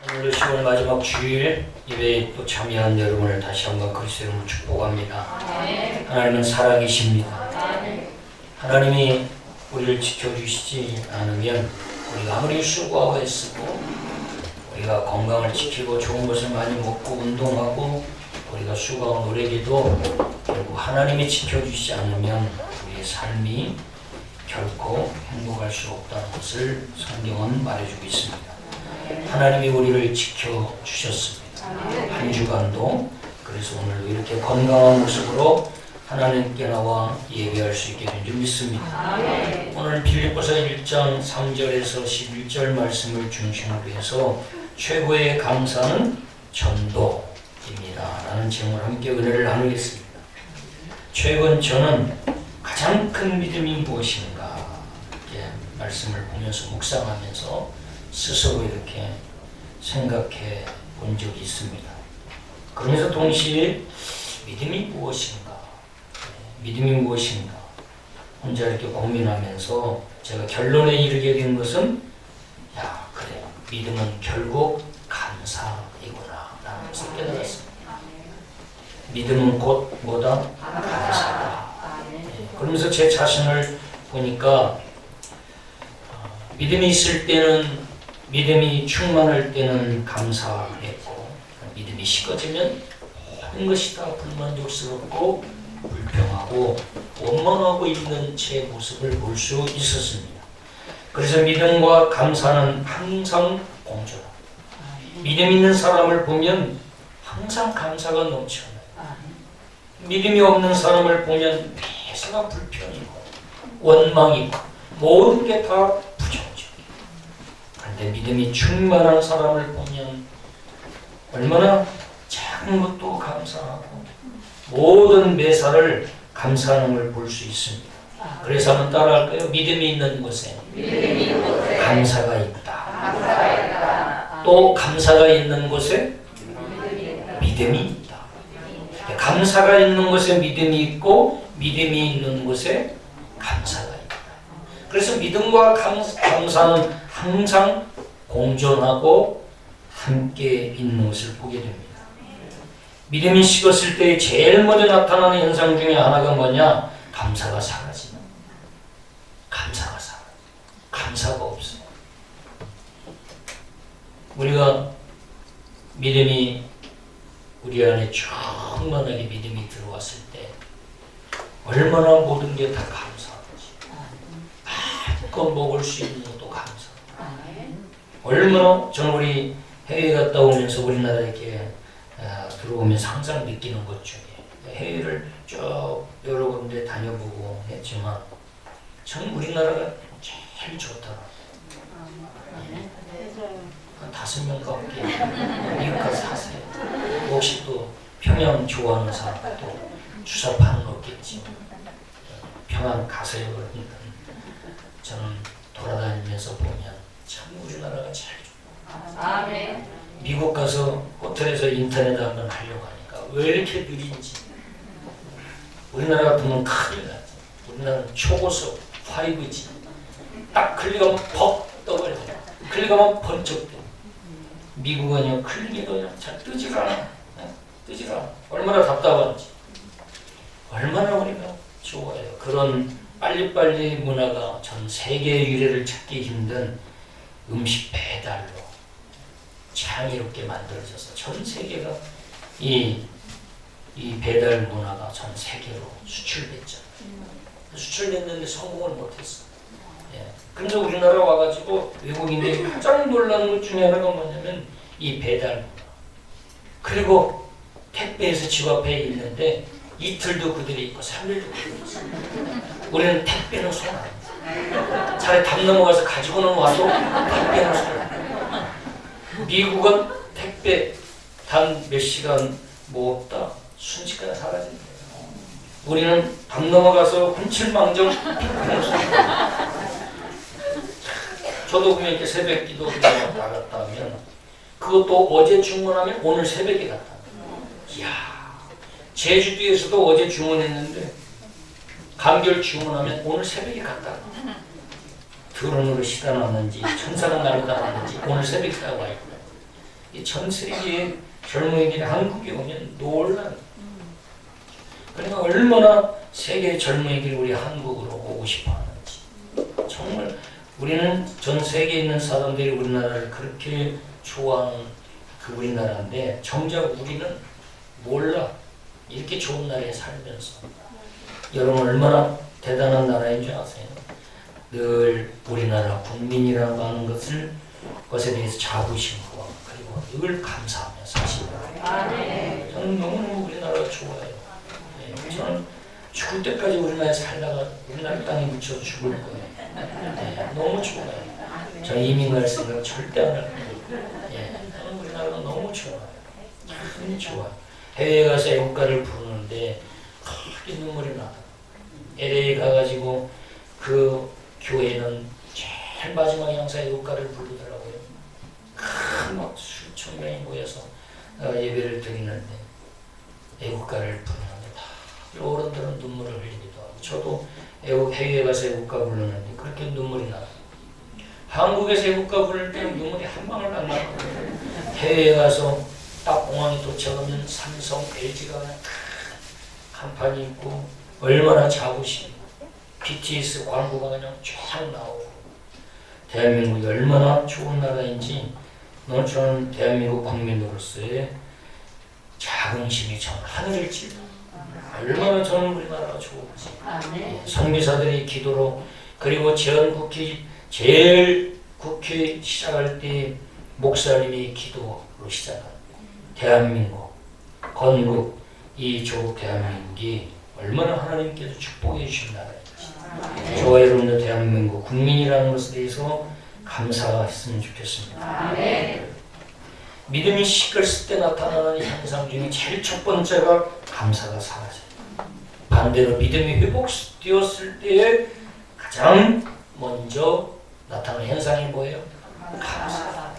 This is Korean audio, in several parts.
오늘도 10월 마지막 주일 예배에 또 참여한 여러분을 다시 한번 그리스도의 이름으로 축복합니다. 하나님은 살아계십니다. 하나님이 우리를 지켜주시지 않으면 우리가 아무리 수고하고 애쓰고 우리가 건강을 지키고 좋은 것을 많이 먹고 운동하고 우리가 수고하고 노력해도 결국 하나님이 지켜주시지 않으면 우리의 삶이 결코 행복할 수 없다는 것을 성경은 말해주고 있습니다. 하나님이 우리를 지켜주셨습니다. 한 주간도. 그래서 오늘도 이렇게 건강한 모습으로 하나님께 나와 예배할 수 있게 된 줄 믿습니다. 오늘 빌립보서 1장 3절에서 11절 말씀을 중심으로 해서 최고의 감사는 전도입니다 라는 제목으로 함께 은혜를 나누겠습니다. 최근 저는 가장 큰 믿음이 무엇인가 이렇게 말씀을 보면서 묵상하면서 스스로 이렇게 생각해 본 적이 있습니다. 그러면서 동시에 믿음이 무엇인가, 믿음이 무엇인가 혼자 이렇게 고민하면서 제가 결론에 이르게 된 것은 그래, 믿음은 결국 감사이구나 라는 것을 깨달았습니다. 믿음은 곧 뭐다? 감사다. 그러면서 제 자신을 보니까 믿음이 있을 때는, 믿음이 충만할 때는 감사했고 믿음이 식어지면 모든 것이 다 불만족스럽고 불평하고 원망하고 있는 제 모습을 볼 수 있었습니다. 그래서 믿음과 감사는 항상 공존합니다. 믿음 있는 사람을 보면 항상 감사가 넘쳐나요. 믿음이 없는 사람을 보면 매사가 불평이고 원망이고 모든 게 다 부정적이에요. 그런데 믿음이 충만한 사람을 보면 얼마나 작은 것도 감사하고 모든 매사를 감사하는 걸 볼 수 있습니다. 그래서 한번 따라할까요? 믿음이 있는 곳에 감사가 있다. 또 감사가 있는 곳에 믿음이 있다. 감사가 있는 곳에 믿음이 있고 믿음이 있는 곳에 감사가 있다. 그래서 믿음과 감사는 항상 공존하고 함께 있는 것을 보게 됩니다. 믿음이 식었을 때 제일 먼저 나타나는 현상 중에 하나가 뭐냐? 감사가 사라지는. 감사가 사라져. 감사가 없어요. 우리가 믿음이 우리 안에 충만하게 믿음이 들어왔을 때 얼마나 모든 게 다 감사하지. 마음껏 먹을 수 있는 것도 감사. 얼마나 저는 우리 해외 갔다 오면서 우리나라 이렇게 들어오면서 항상 느끼는 것 중에 해외를 쭉 여러 군데 다녀보고 했지만 저는 우리나라가 제일 좋더라고요. 한 5명 가깝게 미국 가서 사세요. 혹시 또 평양 좋아하는 사람 또 주사파는 없겠지. 평양 가세요. 그러니까 저는 돌아다니면서 보면 참 우리나라가 제일 좋아. 미국 가서 호텔에서 인터넷 한번 하려고 하니까 왜 이렇게 느린지. 우리나라 같으면 큰일 나지. 우리나라는 초고속 5G 딱 클릭하면 퍽 떠버려. 클릭하면 번쩍 돼. 미국은요 클릭해도 그냥 잘 뜨지가 않아. 뜨지가 않아. 얼마나 답답한지. 얼마나 우리가 좋아요. 그런 빨리빨리 문화가 전 세계 유래를 찾기 힘든 음식 배달로 창의롭게 만들어져서 전 세계가 이 배달 문화가 전 세계로 수출됐죠. 수출됐는데 성공을 못했어. 근데 우리나라 와가지고 외국인들이 가장 놀라는 것 중에 하나가 뭐냐면 이 배달 문화. 그리고 택배에서 집 앞에 있는데 이틀도 그들이 있고 3일도 그들이 있어. 우리는 택배는 손 안 돼. 차라리 담 넘어가서 가지고는 와도 택배는 손 안 돼. 미국은 택배 단 몇 시간 뭐 없다. 순식간에 사라진다. 우리는 담 넘어가서 hun칠망정 택배는 손 안 돼. 저도 그냥 이렇게 새벽 기도 나갔다 하면 그것도 어제 주문하면 오늘 새벽에 갔다. 이야, 제주도에서도 어제 주문했는데 감귤 주문하면 오늘 새벽에 갔다. 드론으로 시다 놨는지 천사가 날아다녔는지 오늘 새벽에 딱 와 있고 이 전 세계의 젊은이들이 한국에 오면 놀란. 그러니까 얼마나 세계 젊은이들이 우리 한국으로 오고 싶어 하는지. 정말 우리는 전 세계에 있는 사람들이 우리나라를 그렇게 좋아하는 그 우리나라인데 정작 우리는 몰라. 이렇게 좋은 나라에 살면서. 여러분 얼마나 대단한 나라인 줄 아세요? 늘 우리나라 국민이라고 하는 것에 대해서 자부심과 그리고 늘 감사하며 사십니다. 저는 너무너무 우리나라가 좋아요. 네, 저는 죽을 때까지 우리나라에 살다가 우리나라 땅에 묻혀 죽을 거예요. 네, 너무 좋아요. 저는 이민 갈 생각 절대 안 할 거예요. 네, 저는 우리나라가 너무 좋아요. 참 좋아요. 해외에 가서 애국가를 부르는데 크게 눈물이 나요. LA 가가지고 그 교회는 제일 마지막 양사 애국가를 부르더라고요. 큰 수천 명이 모여서 예배를 드리는데 애국가를 부르는데 다 어른들은 눈물을 흘리기도 하고 저도 해외에 가서 애국가 부르는데 그렇게 눈물이 나요. 한국에서 애국가 부를 때는 눈물이 한 방울 안 나요. 해외에 가서 딱 공항에 도착하면 삼성, LG가 큰 간판이 있고 얼마나 자부심, BTS 광고가 그냥 쫙 나오고 대한민국이 얼마나 좋은 나라인지 저는 대한민국 국민으로서의 자긍심이 전 하늘을 찔러. 얼마나 저는 우리나라가 좋은지. 선교사들의 기도로 그리고 제일 국회 시작할 때 목사님의 기도로 시작한 대한민국, 건국, 이 조국 대한민국이 얼마나 하나님께서 축복해 주신 나라인지 저와 여러분들 대한민국 국민이라는 것에 대해서 감사했으면 좋겠습니다. 믿음이 시끌었을 때 나타나는 현상 중에 제일 첫 번째가 감사가 사라져요. 반대로 믿음이 회복되었을 때에 가장 먼저 나타나는 현상이 뭐예요? 감사.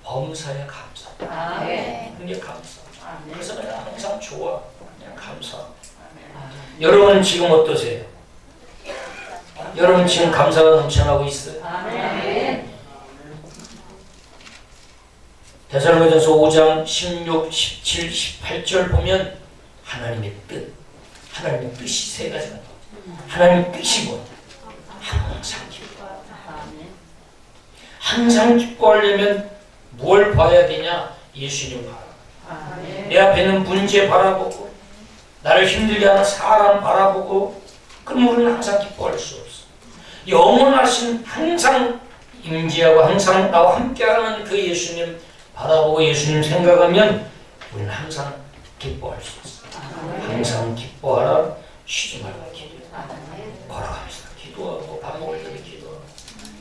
범사에 감사. 그게 감사. 그래서 그냥 항상 좋아. 그냥 감사. 여러분 지금 어떠세요? 여러분 지금 감사가 넘쳐나고 있어요? 데살로니가전서 5장 16, 17, 18절 보면 하나님의 뜻, 하나님의 뜻이 세 가지가 나와요. 하나님의 뜻이 뭐냐? 항상 기뻐. 항상 기뻐하려면 뭘 봐야 되냐? 예수님 바라보고 내 앞에 있는 문제 바라보고 나를 힘들게 하는 사람 바라보고 그럼 우리는 항상 기뻐할 수 없어. 영원하신 항상 임재하고 항상 나와 함께하는 그 예수님 바라보고 예수님 생각하면 우리는 항상 기뻐할 수 있어. 항상 기뻐하라. 쉬지 말고 기도해. 걸어가면서 기도하고 밥 먹을 때도 기도하고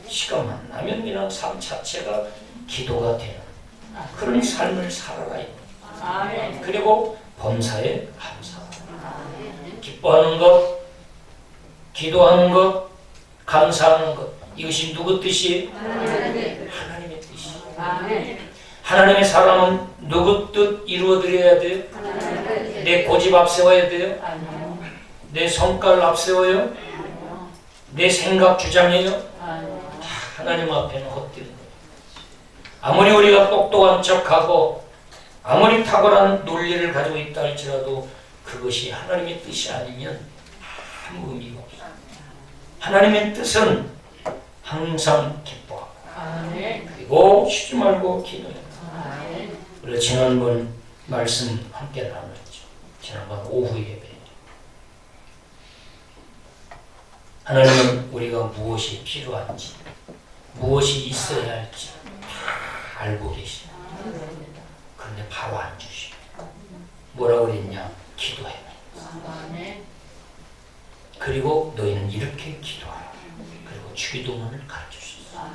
시간만 나면 그냥 삶 자체가 기도가 되는 그런 삶을 살아라. 그리고 범사에 감사. 기뻐하는 것, 기도하는 것, 감사하는 것. 이것이 누구 뜻이에요? 하나님의 뜻이에요. 하나님의 사람은 누구 뜻 이루어드려야 돼요? 내 고집 앞세워야 돼요? 내 성깔 앞세워요? 내 생각 주장해요? 하나님 앞에는 헛되는 거예요. 아무리 우리가 똑똑한 척하고 아무리 탁월한 논리를 가지고 있다 할지라도 그것이 하나님의 뜻이 아니면 아무 의미가 없어요. 하나님의 뜻은 항상 기뻐하고 그리고 쉬지 말고 기도해요. 우리가 지난번 말씀 함께 나눴죠. 지난번 오후 예배. 하나님은 우리가 무엇이 필요한지 무엇이 있어야 할지 다 알고 계시다. 그런데 바로 안 주시고 뭐라고 그랬냐? 기도해. 그리고 너희는 이렇게 기도하라. 그리고 주기도문을 가르쳐 주셨어.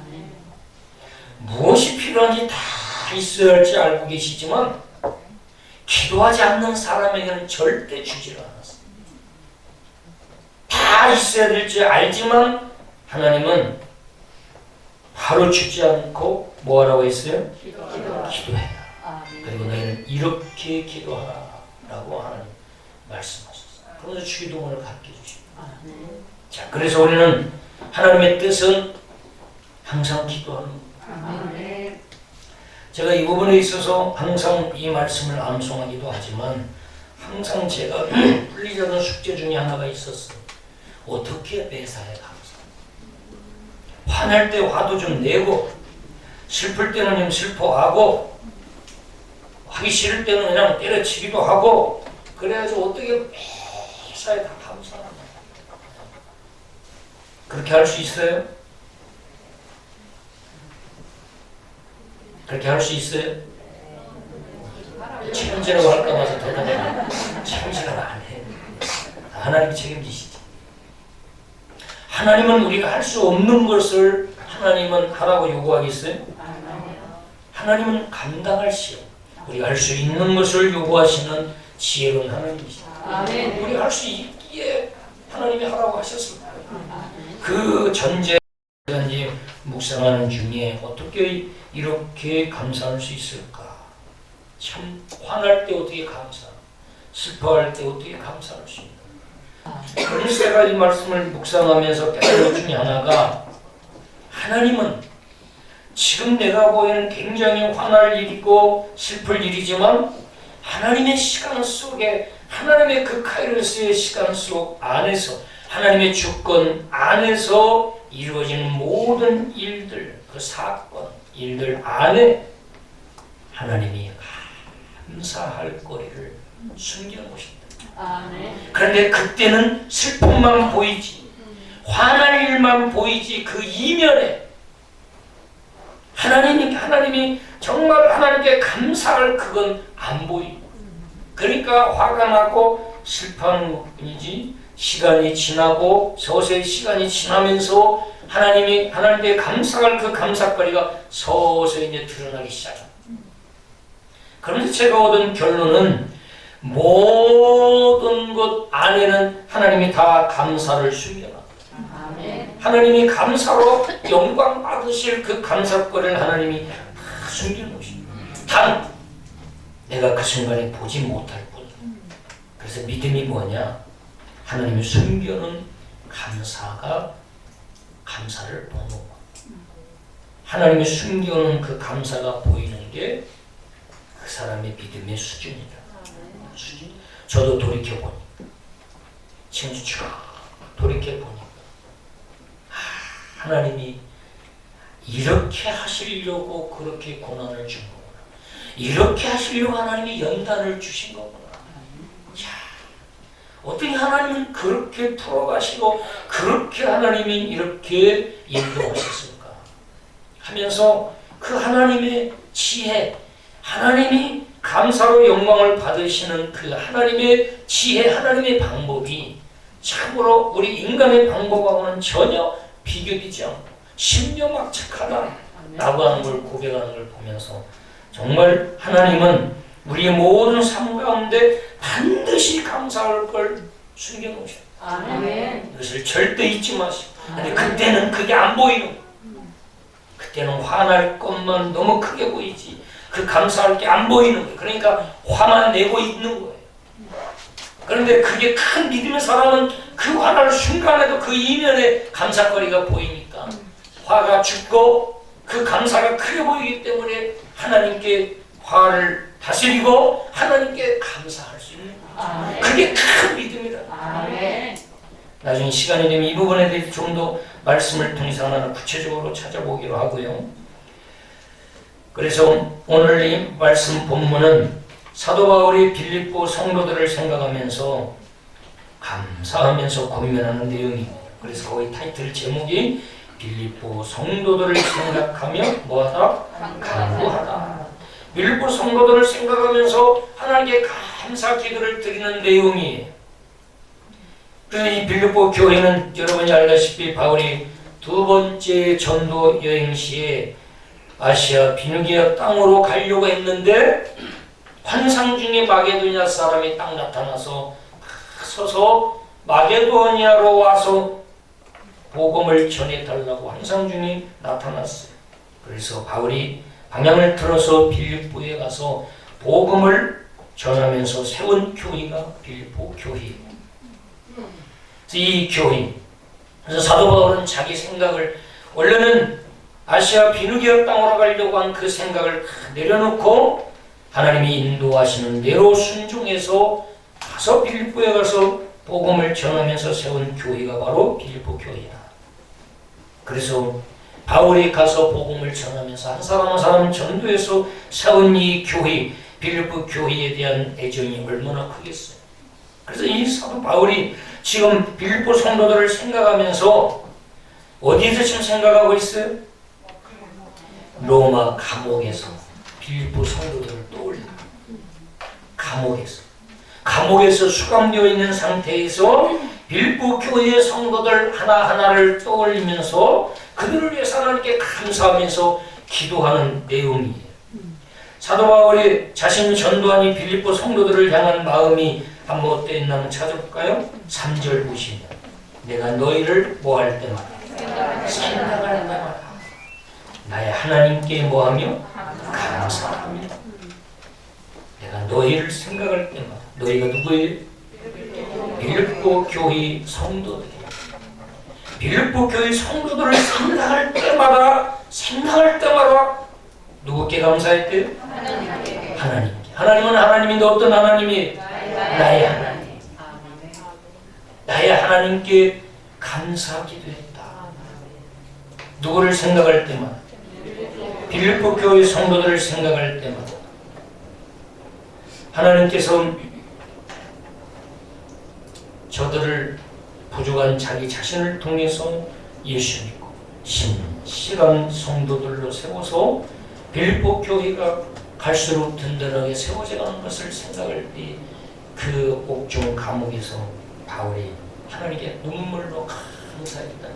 무엇이 필요한지 다 있어야 할지 알고 계시지만 기도하지 않는 사람에게는 절대 주지를 않았어요. 다 있어야 될지 알지만 하나님은 바로 주지 않고 뭐하라고 했어요? 기도해라. 그리고 너희는 이렇게 기도하라 라고 하나님 말씀하셨어요. 그래서 주기도문을 가르쳐 주십니다. 자, 그래서 우리는 하나님의 뜻은 항상 기도하는 겁니다. 제가 이 부분에 있어서 항상 이 말씀을 암송하기도 하지만 항상 제가 풀리지 않은 숙제 중에 하나가 있었어요. 어떻게 매사에 감사. 화낼 때 화도 좀 내고, 슬플 때는 좀 슬퍼하고, 하기 싫을 때는 그냥 때려치기도 하고, 그래야지 어떻게 매사에 다 감사하냐. 그렇게 할 수 있어요? 그렇게 할 수 있어요? 책임지라고 할까 봐서 대답해요. 책임지라고 안 해. 하나님이 책임지시지. 하나님은 우리가 할 수 없는 것을 하나님은 하라고 요구하겠어요? 하나님은 감당할 시험. 우리가 할 수 있는 것을 요구하시는 지혜로운 하나님이시다. 우리가 할 수 있기에 하나님이 하라고 하셨을 거예요. 그 전제 묵상하는 중에 어떻게 이렇게 감사할 수 있을까? 참 화날 때 어떻게 감사, 슬퍼할 때 어떻게 감사할 수 있나? 그래서 제가 이 말씀을 묵상하면서 깨달은 것 중에 하나가, 하나님은 지금 내가 보이는 굉장히 화날 일이고 슬플 일이지만 하나님의 시간 속에, 하나님의 그 카이로스의 시간 속 안에서, 하나님의 주권 안에서 이루어지는 모든 일들, 그 사건, 일들 안에 하나님이 감사할 거리를 숨겨놓으신다. 그런데 그때는 슬픔만 보이지, 화날 일만 보이지, 그 이면에 하나님이 정말 하나님께 감사할 그건 안 보이고, 그러니까 화가 나고 슬퍼하는 것뿐이지, 시간이 지나고 서서히 시간이 지나면서 하나님께 감사할 그 감사거리가 서서히 이제 드러나기 시작합니다. 그런데 제가 얻은 결론은 모든 것 안에는 하나님이 다 감사를 숨겨놨다. 하나님이 감사로 영광 받으실 그 감사거리를 하나님이 다 숨겨놓으십니다. 단 내가 그 순간에 보지 못할 뿐. 그래서 믿음이 뭐냐? 하나님이 숨겨놓은 감사가 감사를 보는 것. 하나님이 숨겨놓은 그 감사가 보이는 게 그 사람의 믿음의 수준이다. 수준. 저도 돌이켜보니까, 지금 쭉 돌이켜보니까 하나님이 이렇게 하시려고 그렇게 고난을 준 거구나. 이렇게 하시려고 하나님이 연단을 주신 거구나. 어떻게 하나님은 그렇게 풀어가시고 그렇게 하나님이 이렇게 인도하셨을까 하면서 그 하나님의 지혜, 하나님이 감사로 영광을 받으시는 그 하나님의 지혜, 하나님의 방법이 참으로 우리 인간의 방법하고는 전혀 비교되지 않고 신묘막측하다 라고 하는 걸 고백하는 걸 보면서 정말 하나님은 우리의 모든 삶 가운데 반드시 감사할 걸 숨겨놓으셔. 그것을 절대 잊지 마시고. 근데 그때는 그게 안 보이는 거예요. 그때는 화날 것만 너무 크게 보이지 그 감사할 게 안 보이는 거예요. 그러니까 화만 내고 있는 거예요. 그런데 그게 큰 믿음의 사람은 그 화날 순간에도 그 이면에 감사거리가 보이니까 화가 죽고 그 감사가 크게 보이기 때문에 하나님께 화를 다스리고 하나님께 감사할 수 있는 거죠. 그게 큰 믿음이다. 나중에 시간이 되면 이 부분에 대해서 좀 더 말씀을 통해서 하나 구체적으로 찾아보기로 하고요. 그래서 오늘 이 말씀 본문은 사도 바울이 빌립보 성도들을 생각하면서 감사하면서 고민하는 내용입니다. 그래서 거기 타이틀 제목이 빌립보 성도들을 생각하며 뭐하다? 간구하다. 빌립보 성도들을 생각하면서 하나님께 감사 기도를 드리는 내용이에요. 그래서 이 빌립보 교회는 여러분이 알다시피 바울이 두 번째 전도 여행 시에 아시아 비누기아 땅으로 가려고 했는데 환상 중에 마게도니아 사람이 딱 나타나서 서서 마게도니아로 와서 복음을 전해달라고 환상 중에 나타났어요. 그래서 바울이 방향을 틀어서 빌립보에 가서 복음을 전하면서 세운 교회가 빌립보 교회예요. 이 교회. 그래서 사도 바울은 자기 생각을 원래는 아시아 비누기아 땅으로 가려고 한 그 생각을 내려놓고 하나님이 인도하시는 대로 순종해서 가서 빌립보에 가서 복음을 전하면서 세운 교회가 바로 빌립보 교회다. 그래서 바울이 가서 복음을 전하면서 한 사람 한 사람 전도해서 세운 이 교회, 빌립보 교회에 대한 애정이 얼마나 크겠어요. 그래서 이 사도 바울이 지금 빌립보 성도들을 생각하면서 어디에서 지금 생각하고 있어요? 로마 감옥에서 빌립보 성도들을 떠올립니다. 감옥에서 수감되어 있는 상태에서 빌립보 교회의 성도들 하나하나를 떠올리면서 그들을 위해서 하나님께 감사하면서 기도하는 내용이에요. 사도 바울이 자신이 전도한 이 빌립보 성도들을 향한 마음이 한번 어땠나 한번 찾아볼까요? 3절 보시면 내가 너희를 뭐 할 때마다 생각할 때마다 나의 하나님께 뭐하며 감사하며 내가 너희를 생각할 때마다 너희가 누구예요? 빌립보 교회 성도들이에요. 빌립보 교회 성도들을 생각할 때마다 누구께 감사했대요? 하나님께. 하나님은 하나님인데 어떤 하나님이? 나의 하나님. 나의 하나님께 감사하기도 했다. 누구를 생각할 때마다? 빌립보 교회 성도들을 생각할 때마다 하나님께서 저들을 부족한 자기 자신을 통해서 예수 믿고 신실한 성도들로 세워서 빌립보 교회가 갈수록 든든하게 세워져 가는 것을 생각할 때 그 옥중 감옥에서 바울이 하나님께 눈물로 감사했다.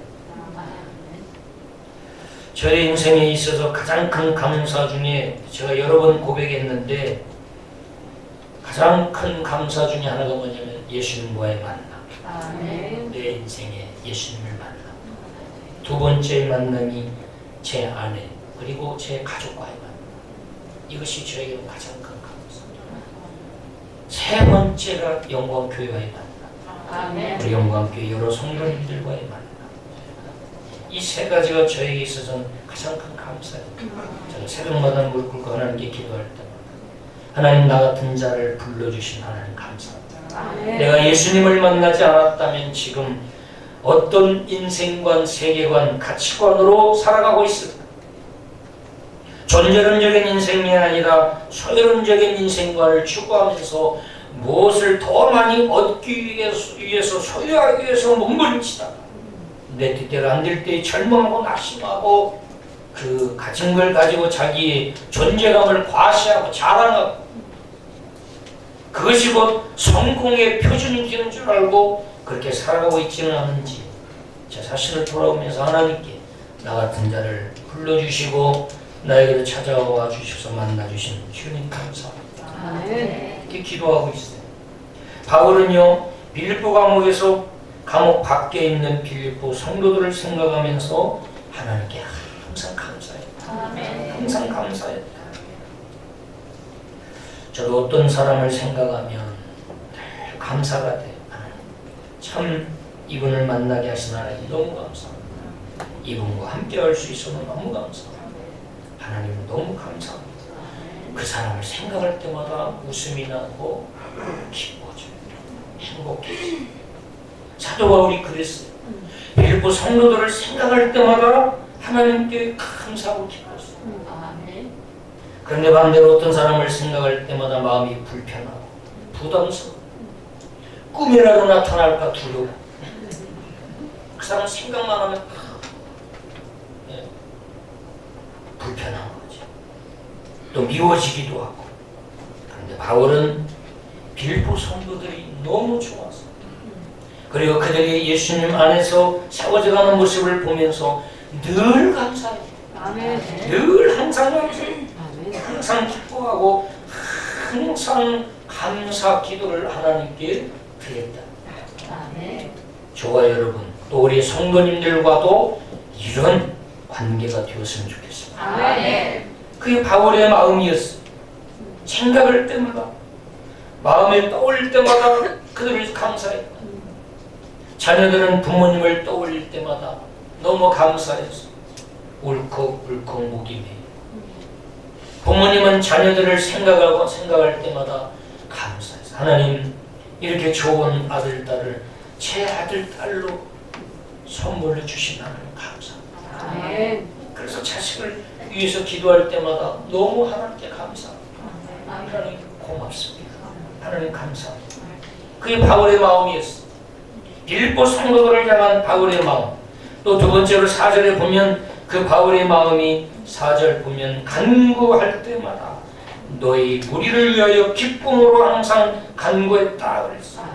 저의 인생에 있어서 가장 큰 감사 중에 제가 여러 번 고백했는데 가장 큰 감사 중에 하나가 뭐냐면 예수님과의 만남. 내 인생에 예수님을 만남. 두 번째 만남이 제 아내 그리고 제 가족과의 만남. 이것이 저에게는 가장 큰 감사. 세 번째가 영광교회와의 만남. 우리 영광교회 여러 성도님들과의 만남. 이 세 가지가 저에게 있어서는 가장 큰 감사예요. 제가 새벽마다 무릎 꿇고 하나님께 기도할 때마다 하나님 나 같은 자를 불러주신 하나님 감사합니다. 내가 예수님을 만나지 않았다면 지금 어떤 인생관, 세계관, 가치관으로 살아가고 있을까? 존재론적인 인생이 아니라 소유론적인 인생관을 추구하면서 무엇을 더 많이 얻기 위해서 소유하기 위해서 몸부림치다가 내 뜻대로 안 될 때 절망하고 낙심하고 그 가진 걸 가지고 자기의 존재감을 과시하고 자랑하고 그것이 곧 성공의 표준이 되는 줄 알고 그렇게 살아가고 있지는 않은지 제 자신을 돌아오면서 하나님께 나 같은 자를 불러주시고 나에게도 찾아와 주셔서 만나주신 주님 감사합니다. 이렇게 기도하고 있어요. 바울은요 빌립보 감옥에서 감옥 밖에 있는 빌립보 성도들을 생각하면서 하나님께 항상 감사했다. 항상 감사했다. 저도 어떤 사람을 생각하면 늘 감사가 돼요. 참 이분을 만나게 하신 하나님 너무 감사합니다. 이분과 함께 할 수 있어서 너무 감사합니다. 하나님 너무 감사합니다. 그 사람을 생각할 때마다 웃음이 나고 기뻐져요. 행복해져요. 사도 바울이 그랬어요. 빌립보 성도들을 생각할 때마다 하나님께 감사하고 기뻤어요. 그런데 반대로 어떤 사람을 생각할 때마다 마음이 불편하고 부담스러워. 꿈이라도 나타날까 두려워. 그 사람 생각만 하면 불편한 거지. 또 미워지기도 하고. 그런데 바울은 빌립보 성도들이 너무 좋아서 그리고 그들이 예수님 안에서 세워져가는 모습을 보면서 늘 감사해요. 늘 항상 감사해요. 항상 기뻐하고 항상 감사 기도를 하나님께 드렸다. 저와 여러분 또 우리 성도님들과도 이런 관계가 되었으면 좋겠습니다. 그게 바울의 마음이었어요. 생각할 때마다 마음에 떠올릴 때마다 그들을 감사했다. 자녀들은 부모님을 떠올릴 때마다 너무 감사했어. 울컥울컥 목이 메요. 부모님은 자녀들을 생각할 때마다 감사해서 하나님 이렇게 좋은 아들, 딸을 제 아들, 딸로 선물로 주신 하나님 감사합니다. 그래서 자식을 위해서 기도할 때마다 너무 하나님께 감사합니다. 하나님 고맙습니다. 하나님 감사합니다. 그게 바울의 마음이었어요. 빌립보 성도들을 향한 바울의 마음. 또 두 번째로 4절에 보면 그 바울의 마음이 4절 보면 간구할 때마다 너희 무리를 위하여 기쁨으로 항상 간구했다 그랬어요.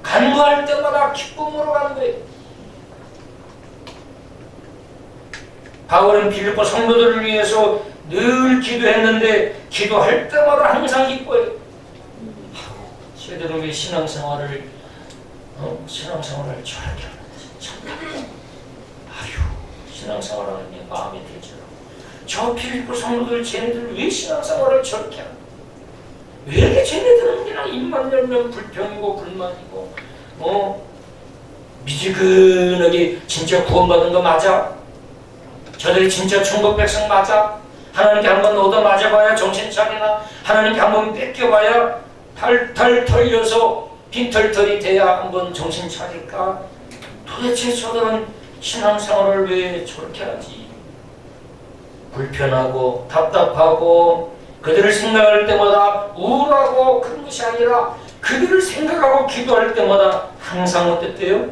간구할 때마다 기쁨으로 간구해요. 바울은 빌립보 성도들을 위해서 늘 기도했는데 기도할 때마다 항상 기뻐해요. 저희들은 왜 신앙생활을 저렇게 하는지 신앙생활하는 게 마음에 들죠. 저 빌립보 성도들 쟤네들 왜 신앙생활을 저렇게 하는? 왜 이렇게 쟤네들은 그냥 입만 열면 불평이고 불만이고 미지근하게 진짜 구원받은 거 맞아? 저들이 진짜 천국 백성 맞아? 하나님께 한번 얻어 맞아봐야 정신 차리나? 하나님께 한번 뺏겨봐야 탈탈 털려서 빈털털이 돼야 한번 정신 차릴까? 도대체 저들은 신앙생활을 왜 저렇게 하지? 불편하고 답답하고 그들을 생각할 때마다 우울하고 그런 것이 아니라 그들을 생각하고 기도할 때마다 항상 어땠대요?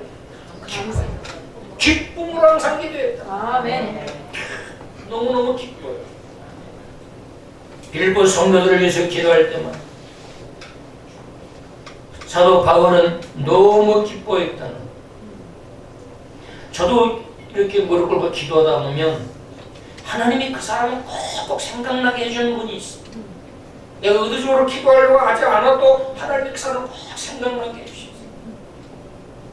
기쁨으로 항상 기도했다. 아멘. 너무너무 기뻐요. 빌립보 성도들을 위해서 기도할 때마다 사도 바울은 너무 기뻐했다는. 저도 이렇게 무릎 꿇고 기도하다 보면 하나님이 그 사람을 꼭 생각나게 해주는 분이 있어요. 내가 의도적으로 기도하려고 하지 않아도 하나님이 그 사람을 꼭 생각나게 해주셔요.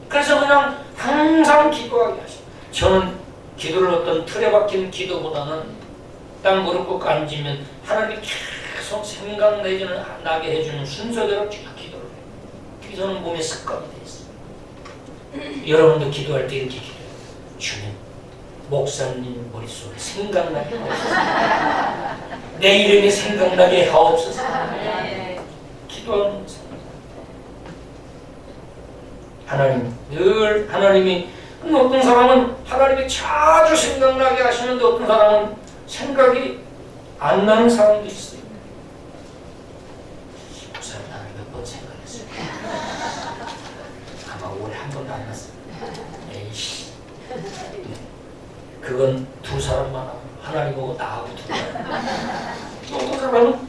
그래서 그냥 항상 기도하게 하셔요. 저는 기도를 어떤 틀에 박힌 기도보다는 딱 무릎 꿇고 앉으면 하나님이 계속 생각나게 해주는 순서대로 기도를 해요. 기도는 몸에 습관이 되어 있어요. 여러분도 기도할 때 이렇게 기도해요. 주님, 목사님 머릿속에 생각나게 하옵소서. 내 이름이 생각나게 하옵소서. 기도하는 것입니다. 하나님, 늘 하나님이 어떤 사람은 하나님이 자주 생각나게 하시는데 어떤 사람은 생각이 안 나는 사람도 있어요. 목사님, 나는 몇 번 생각했어요. 아마 올해 한 번도 안 났어요. 에이씨. 그건 두 사람만 하고 하나님하고 나하고 두 사람. 또 어떤 사람은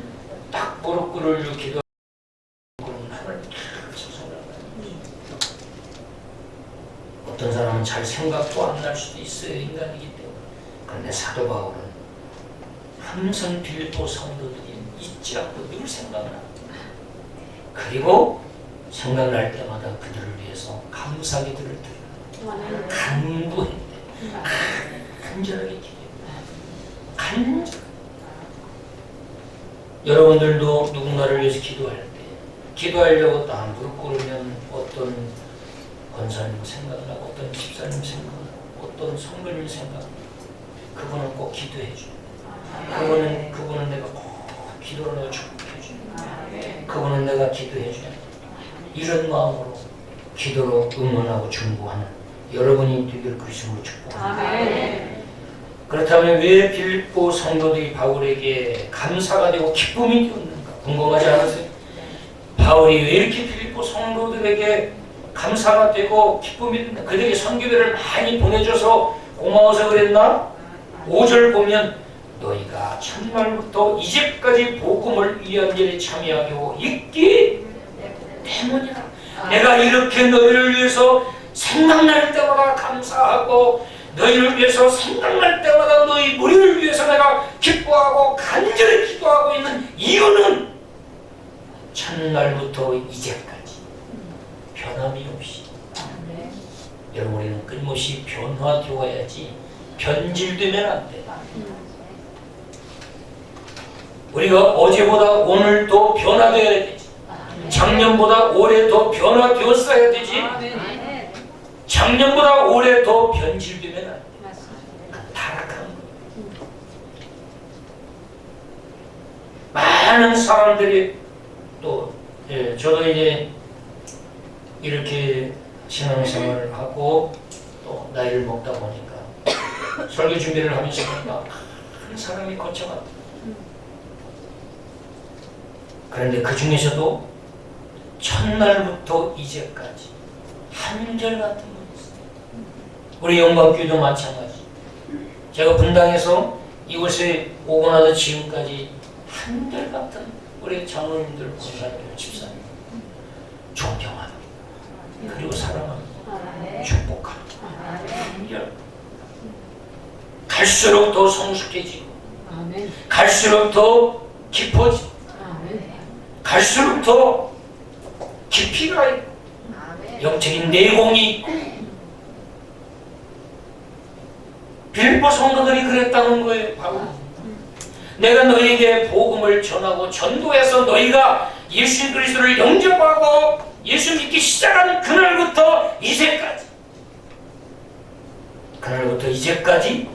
딱 무릎 꿇으려 기도하고 하나님 계속 생각나요. 어떤 사람은 잘 생각도 안 날 수도 있어요. 인간이기 때문에. 그런데 사도 바울은 항상 빌립보 성도들이 잊지 않고 늘 생각나요. 그리고 생각날 때마다 그들을 위해서 감사 기도를 드려요. 간구했대. 간절하게 기도해요. 간절. 여러분들도 누군가를 위해서 기도할 때 기도하려고 딱 무릎 꿇으면 어떤 권사님 생각나고 어떤 집사님 생각나고 어떤 성도님 생각나고 그분은 꼭 기도해 줘요. 그분은 내가 꼭 기도로 내가 축복해 줘요. 그분은 내가 기도해 줘요. 이런 마음으로 기도로 응원하고 중보하는 여러분이 되기를 그리스도로 축복합니다. 그렇다면 왜 빌립보 성도들이 바울에게 감사가 되고 기쁨이 되었는가 궁금하지 않으세요? 바울이 왜 이렇게 빌립보 성도들에게 감사가 되고 기쁨이 된다? 그들에게 선교회를 많이 보내줘서 고마워서 그랬나? 5절 보면 너희가 첫날부터 이제까지 복음을 위한 일에 참여하고 있기 때문이라. 내가 이렇게 너희를 위해서 생각날 때마다 감사하고 너희를 위해서 생각날 때마다 너희 무리를 위해서 내가 기뻐하고 간절히 기도하고 있는 이유는 첫날부터 이제까지 변함이 없이 여러분 우리는 끊임없이 변화되어야지 변질되면 안 돼. 우리가 어제보다 오늘 더 변화되어야 되지. 작년보다 올해 더 변화되었어야 되지. 작년보다 올해 더 변질되면 안 돼. 타락한 거예요. 사람들이 또 저도 이제 이렇게 신앙생활을 하고 또 나이를 먹다 보니까 설교 준비를 하면서 보니까 큰 사람이 거쳐갔다. 그런데 그 중에서도 첫날부터 이제까지 한결같은 분이 있어요. 우리 영광교회도 마찬가지. 제가 분당에서 이곳에 오고 나서 지금까지 한결같은 우리 장로님들, 권사님들, 집사님 존경합니다. 그리고 사랑합니다. 축복합니다. 한결. 갈수록 더 성숙해지고 갈수록 더 깊어지고 갈수록 더 깊이가 있고 영적인 내공이 있고 빌립보 성도들이 그랬다는 거예요. 바로 내가 너희에게 복음을 전하고 전도해서 너희가 예수 그리스도를 영접하고 예수 믿기 시작한 그날부터 이제까지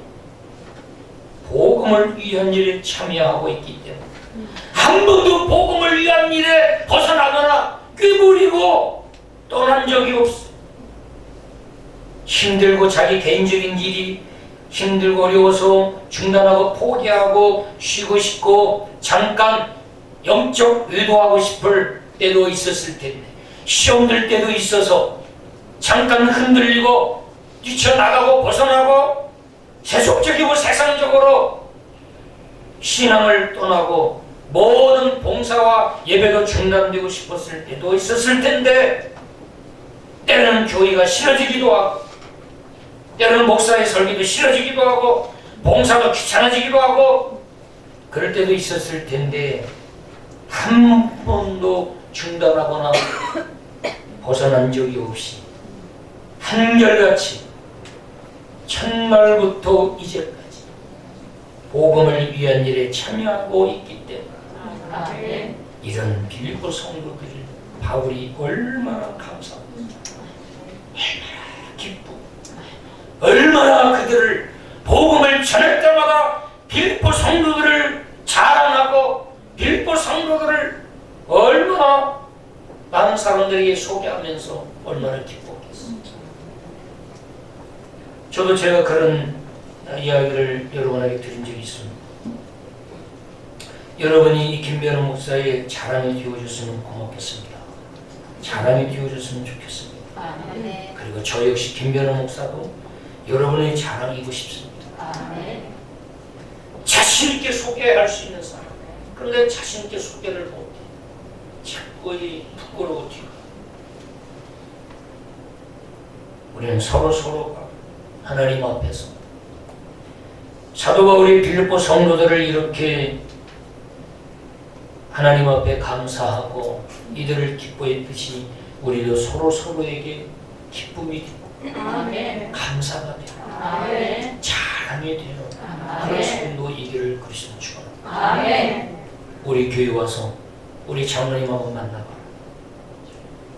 복음을 위한 일에 참여하고 있기 때문에 한 번도 복음을 위한 일에 벗어나거나 꾀부리고 떠난 적이 없어요. 힘들고 자기 개인적인 일이 힘들고 어려워서 중단하고 포기하고 쉬고 싶고 잠깐 영적 의도하고 싶을 때도 있었을 텐데 시험 들 때도 있어서 잠깐 흔들리고 뛰쳐나가고 벗어나고 세속적이고 세상적으로 신앙을 떠나고 모든 봉사와 예배도 중단되고 싶었을 때도 있었을 텐데 때로는 교회가 싫어지기도 하고 때로는 목사의 설교도 싫어지기도 하고 봉사도 귀찮아지기도 하고 그럴 때도 있었을 텐데 한 번도 중단하거나 벗어난 적이 없이 한결같이 첫날부터 이제까지 복음을 위한 일에 참여하고 있기 때문에 이런 빌립보 성도들을 바울이 얼마나 감사합니다. 얼마나 기쁘고 얼마나 그들을 복음을 전할 때마다 빌립보 성도들을 자랑하고 빌립보 성도들을 얼마나 많은 사람들에게 소개하면서 얼마나 기뻤겠습니까. 저도 제가 그런 이야기를 여러분에게 드린 적이 있습니다. 여러분이 이 김변호 목사의 자랑이 되어줬으면 고맙겠습니다. 자랑이 되어줬으면 좋겠습니다. 그리고 저 역시 김변호 목사도 여러분의 자랑이고 싶습니다. 자신 있게 소개할 수 있는 사람. 그런데 자신 있게 소개를 못해. 자꾸 부끄러워 튀고. 우리는 서로가 하나님 앞에서 사도 바울이 빌립보 성도들을 이렇게 하나님 앞에 감사하고 이들을 기뻐했듯이 우리도 서로에게 기쁨이 되고 감사가 되고 자랑이 되는 그런 성도 이기를 그리스도 축원합니다. 우리 교회 와서 우리 장로님 한번 만나봐.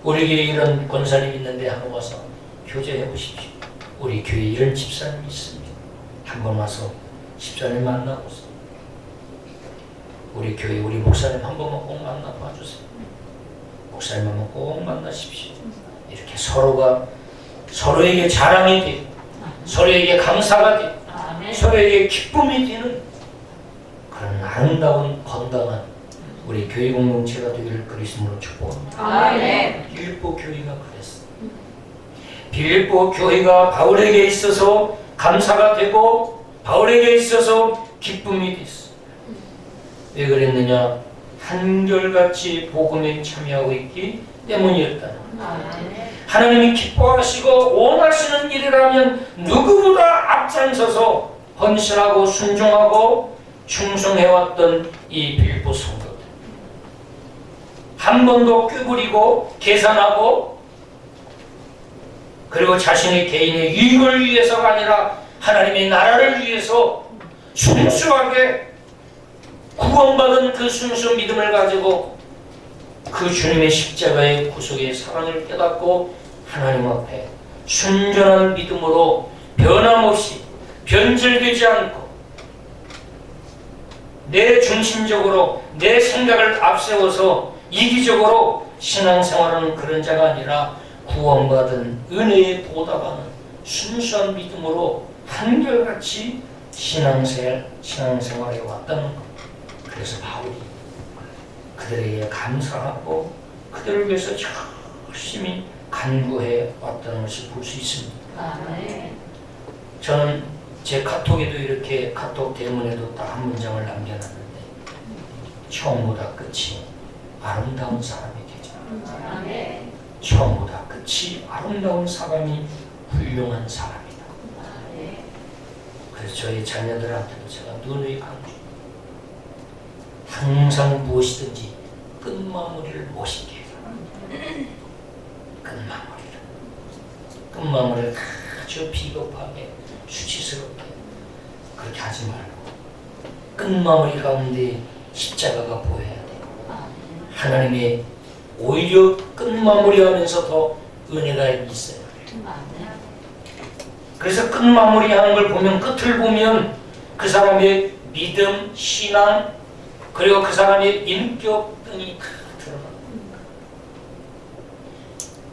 우리 교회에 이런 권사님 있는데 한번 와서 교제해 보십시오. 우리 교회에 이런 집사님이 있습니다. 한번 와서 집사님 만나보세요. 우리 교회 우리 목사님 한 번만 꼭 만나봐 주세요. 목사님 한번 꼭 만나십시오. 이렇게 서로가 서로에게 자랑이 되고 서로에게 감사가 되고 서로에게 기쁨이 되는 그런 아름다운 건강한 우리 교회 공동체가 되기를 그리스도로 축복합니다. 빌립보 교회가 그랬어요. 빌립보 교회가 바울에게 있어서 감사가 되고 바울에게 있어서 기쁨이 됐어요. 왜 그랬느냐? 한결같이 복음에 참여하고 있기 때문이었다는 거예요. 하나님이 기뻐하시고 원하시는 일이라면 누구보다 앞장서서 헌신하고 순종하고 충성해왔던 이 빌립보 성도들, 한 번도 꾀부리고 계산하고 그리고 자신의 개인의 유익을 위해서가 아니라 하나님의 나라를 위해서 순수하게 구원받은 그 순수 믿음을 가지고 그 주님의 십자가의 구속의 사랑을 깨닫고 하나님 앞에 순전한 믿음으로 변함없이 변질되지 않고 내 중심적으로 내 생각을 앞세워서 이기적으로 신앙생활하는 그런 자가 아니라 구원받은 은혜에 보답하는 순수한 믿음으로 한결같이 신앙생활에 왔다는 것. 그래서 바울이 그들에게 감사하고 그들을 위해서 열심히 간구해 왔다는 것을 볼 수 있습니다. 저는 제 카톡에도 이렇게 카톡 대문에도 딱 한 문장을 남겨놨는데 처음보다 끝이 아름다운 사람이 되자. 처음보다 끝이 아름다운 사람이 훌륭한 사람이다. 그래서 저희 자녀들한테도 제가 누누이 강조. 항상 무엇이든지 끝마무리를 멋있게 해라. 끝마무리를 아주 비겁하게 수치스럽게 그렇게 하지 말고 끝마무리 가운데 십자가가 보여야 돼. 하나님의 오히려 끝마무리하면서 더 은혜가 있어요. 그래서 끝마무리하는 걸 보면 끝을 보면 그 사람의 믿음, 신앙 그리고 그 사람의 인격 등이 다 드러납니다.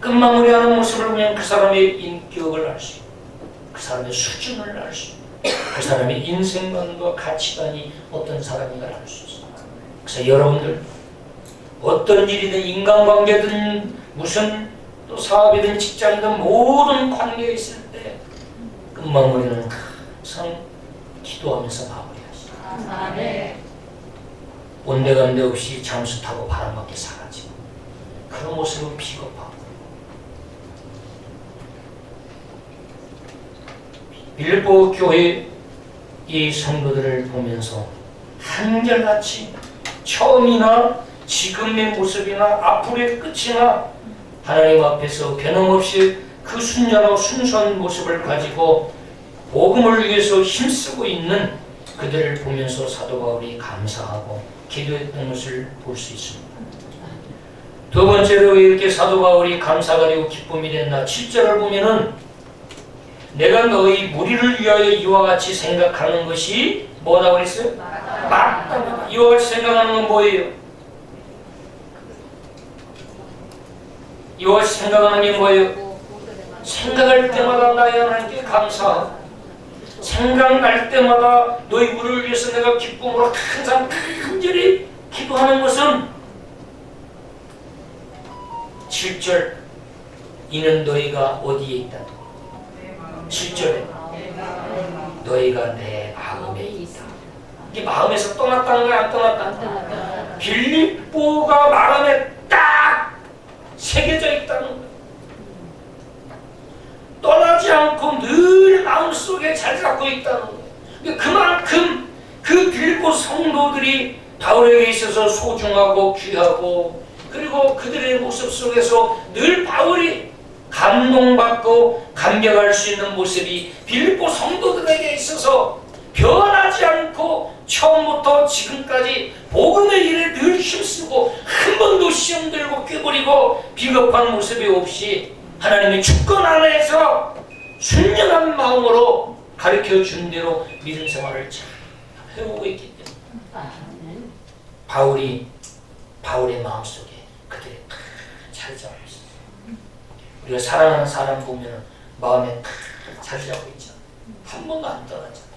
끝마무리하는 모습을 보면 그 사람의 인격을 알 수 있고 그 사람의 수준을 알 수 있고 그 사람의 인생관과 가치관이 어떤 사람인가 알 수 있어요. 그래서 여러분들 어떤 일이든 인간관계든 무슨 또 사업이든 직장이든 모든 관계에 있을 때 끝마무리는 항상 기도하면서 마무리하시죠. 온데간데 없이 잠수 타고 바람밖에 사라지고 그런 모습은 비겁하고 빌립보 교회 이 성도들을 보면서 한결같이 처음이나 지금의 모습이나 앞으로의 끝이나 하나님 앞에서 변함없이 그 순전하고 순수한 모습을 가지고 복음을 위해서 힘쓰고 있는 그들을 보면서 사도 바울이 감사하고 기도했던 것을 볼 수 있습니다. 두 번째로 이렇게 사도 바울이 감사가 되고 기쁨이 됐나 7절을 보면은 내가 너희 무리를 위하여 이와 같이 생각하는 것이 뭐라고 그랬어요? 맞다. 이와 같이 생각하는 건 뭐예요? 이와 같이 생각하는 게 뭐예요? 생각할 때마다 나의 하나님께 감사하고 생각날 때마다 너희 무리를 위해서 내가 기쁨으로 항상 간절히 기도하는 것은 7절 이는 너희가 어디에 있다? 7절에 너희가 내 마음에 있다. 이게 마음에서 떠났다는 거야? 안 떠났다? 빌립보가 마음에 딱 새겨져 있다는 거야. 떠나지 않고 늘 마음속에 자리 잡고 있다는 거예요. 그만큼 그 빌립보 성도들이 바울에게 있어서 소중하고 귀하고 그리고 그들의 모습 속에서 늘 바울이 감동받고 감격할 수 있는 모습이 빌립보 성도들에게 있어서 변하지 않고 처음부터 지금까지 복음의 일에 늘 힘쓰고 한 번도 시험 들고 꾀부리고 비겁한 모습이 없이 하나님의 주권 안에서 순전한 마음으로 가르쳐 준 대로 믿음 생활을 잘 해오고 있기 때문에 바울의 마음속에 그들이 다 자리 잡고 있어요. 우리가 사랑하는 사람 보면 마음에 다 자리 잡고 있잖아. 한 번도 안 떠나잖아.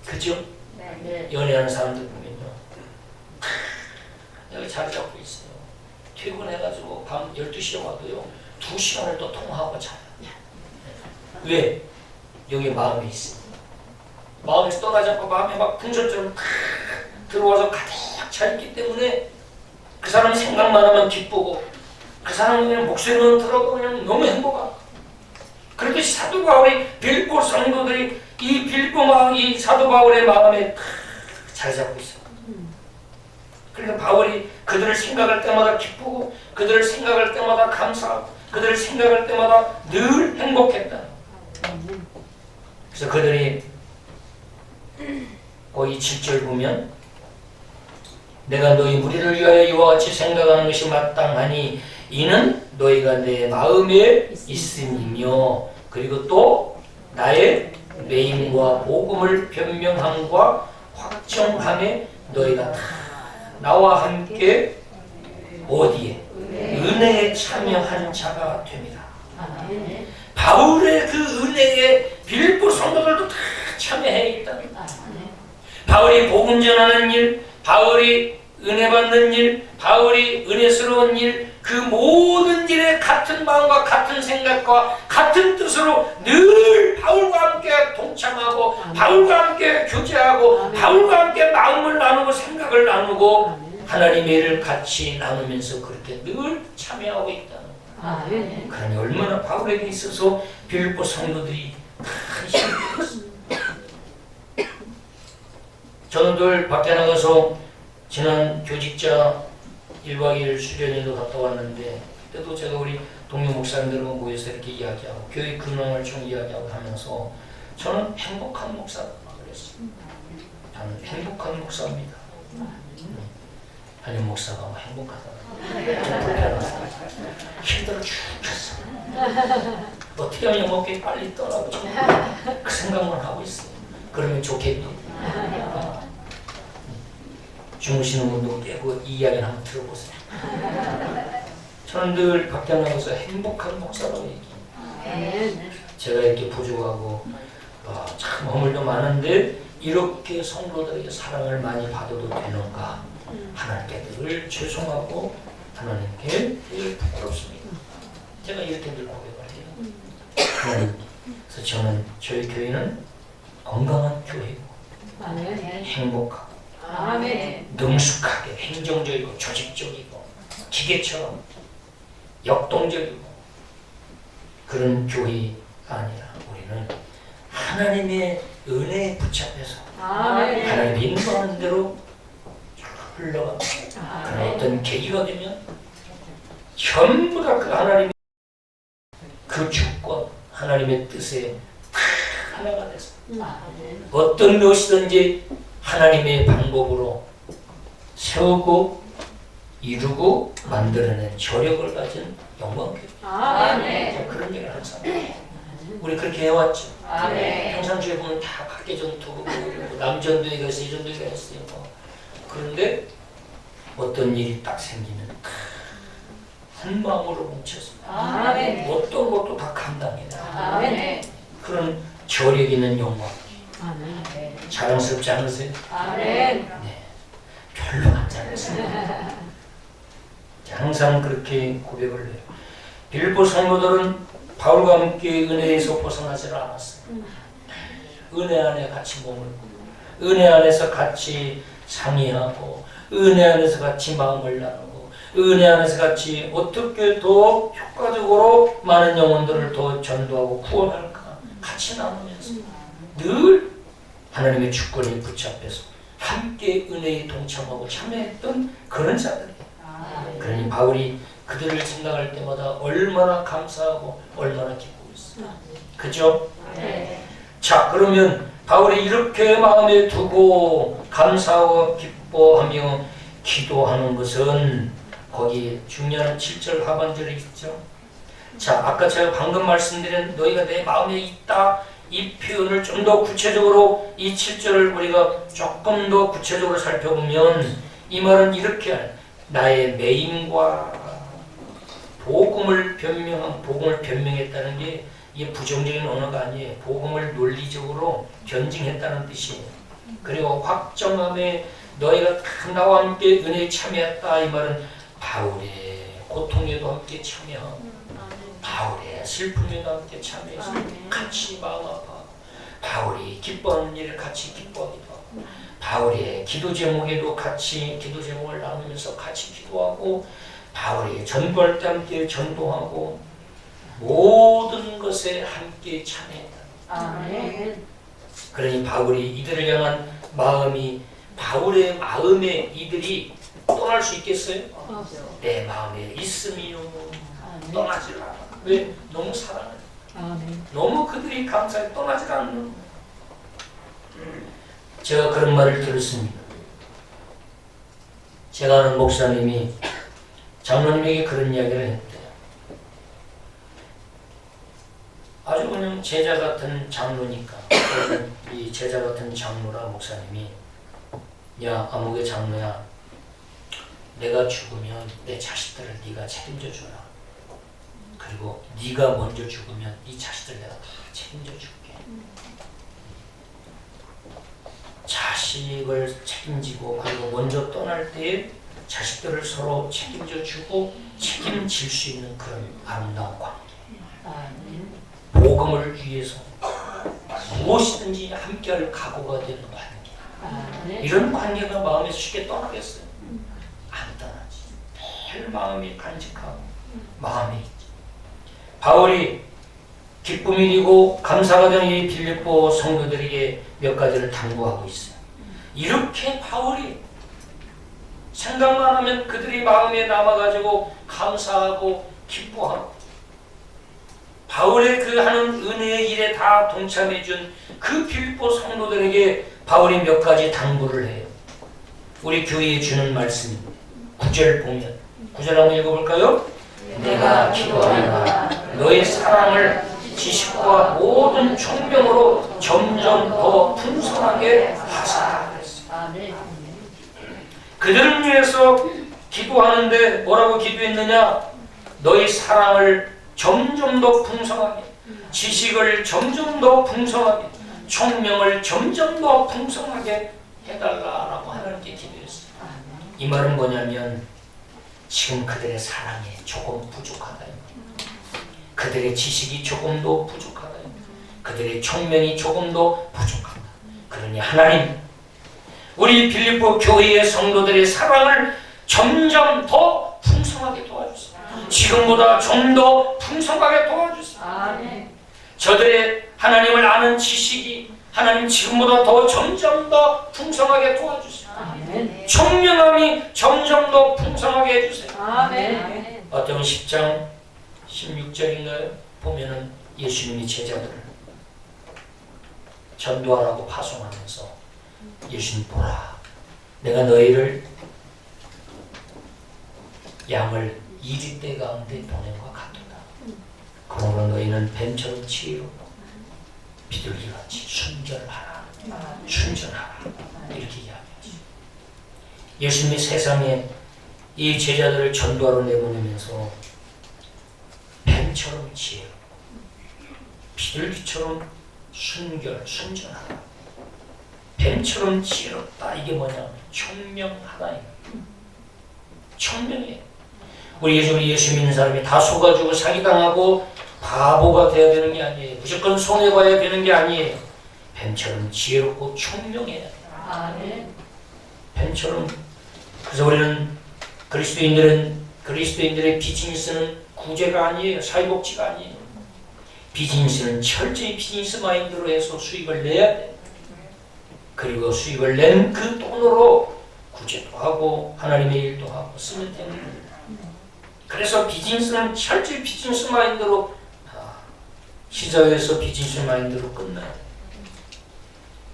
그죠? 네. 연애하는 사람들 보면요. 여기 자리 잡고 있어요. 퇴근해가지고 밤 12시에 와도요. 2시간을 또 통화하고 자요. 왜? 여기 마음에 있어. 마음에서 떠나지 않고 마음에 막 풍선처럼 들어와서 가득 차 있기 때문에 그 사람 생각만 하면 기쁘고 그 사람 그냥 목소리만 들어도 그냥 너무 행복하고 그렇듯이 사도 바울이 빌립보 성도들이 이 사도 바울의 마음에 잘 잡고 있어. 그러니까 바울이 그들을 생각할 때마다 기쁘고 그들을 생각할 때마다 감사하고 그들을 생각할 때마다 늘 행복했다. 그래서 그들이 거기 7절 보면 내가 너희 무리를 위하여 이와 같이 생각하는 것이 마땅하니 이는 너희가 내 마음에 있음이며 그리고 또 나의 매임과 복음을 변명함과 확정함에 너희가 다 나와 함께 어디에? 은혜에 참여한 자가 됩니다. 바울의 그 은혜에 빌립보 성도들도 다 참여해 있다는 거예요. 바울이 복음 전하는 일, 바울이 은혜 받는 일, 바울이 은혜스러운 일, 그 모든 일에 같은 마음과 같은 생각과 같은 뜻으로 늘 바울과 함께 동참하고 바울과 함께 교제하고 바울과 함께 마음을 나누고 생각을 나누고 하나님의 일을 같이 나누면서 그렇게 늘 참여하고 있다는 거예요. 그러니 얼마나 바울에게 있어서 빌립보 성도들이 큰 힘이 되었습니다. 저는 늘 밖에 나가서 지난 교직자 1박 2일 수련회도 갔다 왔는데 그때도 제가 우리 동료 목사님들과 모여서 이렇게 이야기하고 교회 근황을 좀 이야기하고 하면서 저는 행복한 목사다 그랬어요. 저는 행복한 목사입니다. 아니 목사가 뭐 행복하다. 힘들어 죽겠어. 어떻게 하면 먹기 빨리 떠나고 그 생각만 하고 있어요. 그러면 좋겠죠. 주무시는 분도 깨고 이 이야기를 한번 들어보세요. 저는 늘 밖에 나가서 행복한 목사라고 얘기해요. 제가 이렇게 부족하고 참 허물도 많은데 이렇게 성도들에게 사랑을 많이 받아도 되는가 하나님께 늘 죄송하고 하나님께 늘 부끄럽습니다. 제가 이렇게 늘 고백을 해요. 하나님, 그래서 저는 저희 교회는 건강한 교회고 행복하고 능숙하게 행정적이고 조직적이고 기계처럼 역동적이고 그런 교회가 아니라 우리는 하나님의 은혜에 붙잡혀서 하나님이 인도하는 대로 흘러갑니다. 그런 어떤 계기가 되면 전부 다 그 하나님의 그 주권 하나님의 뜻에 하나가 돼서 어떤 것이든지 하나님의 방법으로 세우고 이루고 만들어낸 저력을 가진 영광교회. 그런 얘기를 항상 우리 그렇게 해왔죠. 평상시에 보면 다 각계전투고 남전도에 가서 이전도에 갔어요. 그런데 어떤 일이 딱 생기면 한 마음으로 뭉쳤습니다. 어떤 것도 다 감당해요. 그런 저력 있는 영광. 자랑스럽지 않으세요? 네, 별로 안 자랑스러워요. 항상 그렇게 고백을 해요. 빌립보 성도들은 바울과 함께 은혜에서 벗어나지 않았어요. 은혜 안에 같이 머물고 은혜 안에서 같이 상의하고 은혜 안에서 같이 마음을 나누고 은혜 안에서 같이 어떻게 더 효과적으로 많은 영혼들을 더 전도하고 구원할까 같이 나누면서 늘 하나님의 주권에 붙잡혀서 함께 은혜에 동참하고 참여했던 그런 자들이에요. 그러니 바울이 그들을 생각할 때마다 얼마나 감사하고 얼마나 기뻐했어요. 그죠? 자, 그러면 바울이 이렇게 마음에 두고 감사하고 기뻐하며 기도하는 것은 거기 중요한 7절 하반절에 있죠. 자, 아까 제가 방금 말씀드린 너희가 내 마음에 있다 이 표현을 좀 더 구체적으로 이 7절을 우리가 조금 더 구체적으로 살펴보면 이 말은 이렇게 나의 매임과 복음을 변명했다는 게 이게 부정적인 언어가 아니에요. 복음을 논리적으로 변증했다는 뜻이에요. 그리고 확정함에 너희가 다 나와 함께 은혜에 참여했다 이 말은 바울의 고통에도 함께 참여하고 바울의 슬픔에도 함께 참여해서 같이 마음 아파하고 바울이 기뻐하는 일을 같이 기뻐하기도 하고 바울의 기도 제목에도 같이 기도 제목을 나누면서 같이 기도하고 바울이 전도할 때 함께 전도하고 모든 것에 함께 참여했다. 그러니 바울이 이들을 향한 마음이 바울의 마음에 이들이 떠날 수 있겠어요? 내 마음에 있음이요 떠나지 않아. 왜? 너무 사랑해. 너무 그들이 감사해 떠나지 않는. 제가 그런 말을 들었습니다. 제가 아는 목사님이 장로님에게 그런 이야기를 했대요. 아주 그냥 제자 같은 장로니까 이 제자 같은 장로라 목사님이 야 아무개 장로야, 내가 죽으면 내 자식들을 네가 책임져 주라. 그리고 네가 먼저 죽으면 이 자식들 내가 다 책임져 줄게. 자식을 책임지고 그리고 먼저 떠날 때에 자식들을 서로 책임져 주고 책임질 수 있는 그런 아름다운 관계. 복음을 위해서 무엇이든지 함께할 각오가 되는 관계. 이런 관계가 마음에서 쉽게 떠나겠어요? 안 떠나지. 늘 마음이 간직하고 마음이 있지. 바울이 기쁨이 되고 감사가 되는 이 빌립보 성도들에게 몇 가지를 당부하고 있어요. 이렇게 바울이 생각만 하면 그들이 마음에 남아가지고 감사하고 기뻐하고 바울의 그 하는 은혜의 일에 다 동참해준 그 빌립보 성도들에게 바울이 몇 가지 당부를 해요. 우리 교회에 주는 말씀입니다. 9절 보면 9절 한번 읽어볼까요? 내가 기도하노라 너의 사랑을 지식과 모든 총명으로 점점 더 풍성하게 하사. 그들을 위해서 기도하는데 뭐라고 기도했느냐? 너희 사랑을 점점 더 풍성하게, 지식을 점점 더 풍성하게, 총명을 점점 더 풍성하게 해달라라고 하나님께 기도했어요. 이 말은 뭐냐면 지금 그들의 사랑이 조금 부족하다. 그들의 지식이 조금 더 부족하다. 그들의 총명이 조금 더 부족하다. 그러니 하나님, 우리 빌립보 교회의 성도들의 사랑을 점점 더 풍성하게 도와주세요. 지금보다 좀 더 풍성하게 도와주세요. 저들의 하나님을 아는 지식이 하나님 지금보다 더 점점 더 풍성하게 도와주세요. 총명함이 점점 더 풍성하게 해주세요. 마태복음 10장 16절인가요? 보면은 예수님이 제자들을 전도하라고 파송하면서 예수님 보라, 내가 너희를 양을 이리떼 가운데 보낸과 같도다. 그러므로 너희는 뱀처럼 지혜롭고 비둘기같이 순전하라. 순전하라. 이렇게 이야기하죠. 예수님이 세상에 이 제자들을 전도하러 내보내면서 뱀처럼 지혜롭고 비둘기처럼 순전하다. 뱀처럼 지혜롭다. 이게 뭐냐? 총명하다. 총명해. 우리 예수 믿는 사람이 다 속아주고 사기당하고 바보가 되어야 되는 게 아니에요. 무조건 손해봐야 되는 게 아니에요. 뱀처럼 지혜롭고 총명해야 돼요. 뱀처럼. 그래서 우리는 그리스도인들의 비즈니스는 구제가 아니에요. 사회복지가 아니에요. 비즈니스는 철저히 비즈니스 마인드로 해서 수익을 내야 돼요. 그리고 수익을 낸 그 돈으로 구제도 하고 하나님의 일도 하고 쓰면 되는 거예요. 그래서 비즈니스는 철저히 비즈니스 마인드로, 시사회에서 비즈니스 마인드로 끝나요.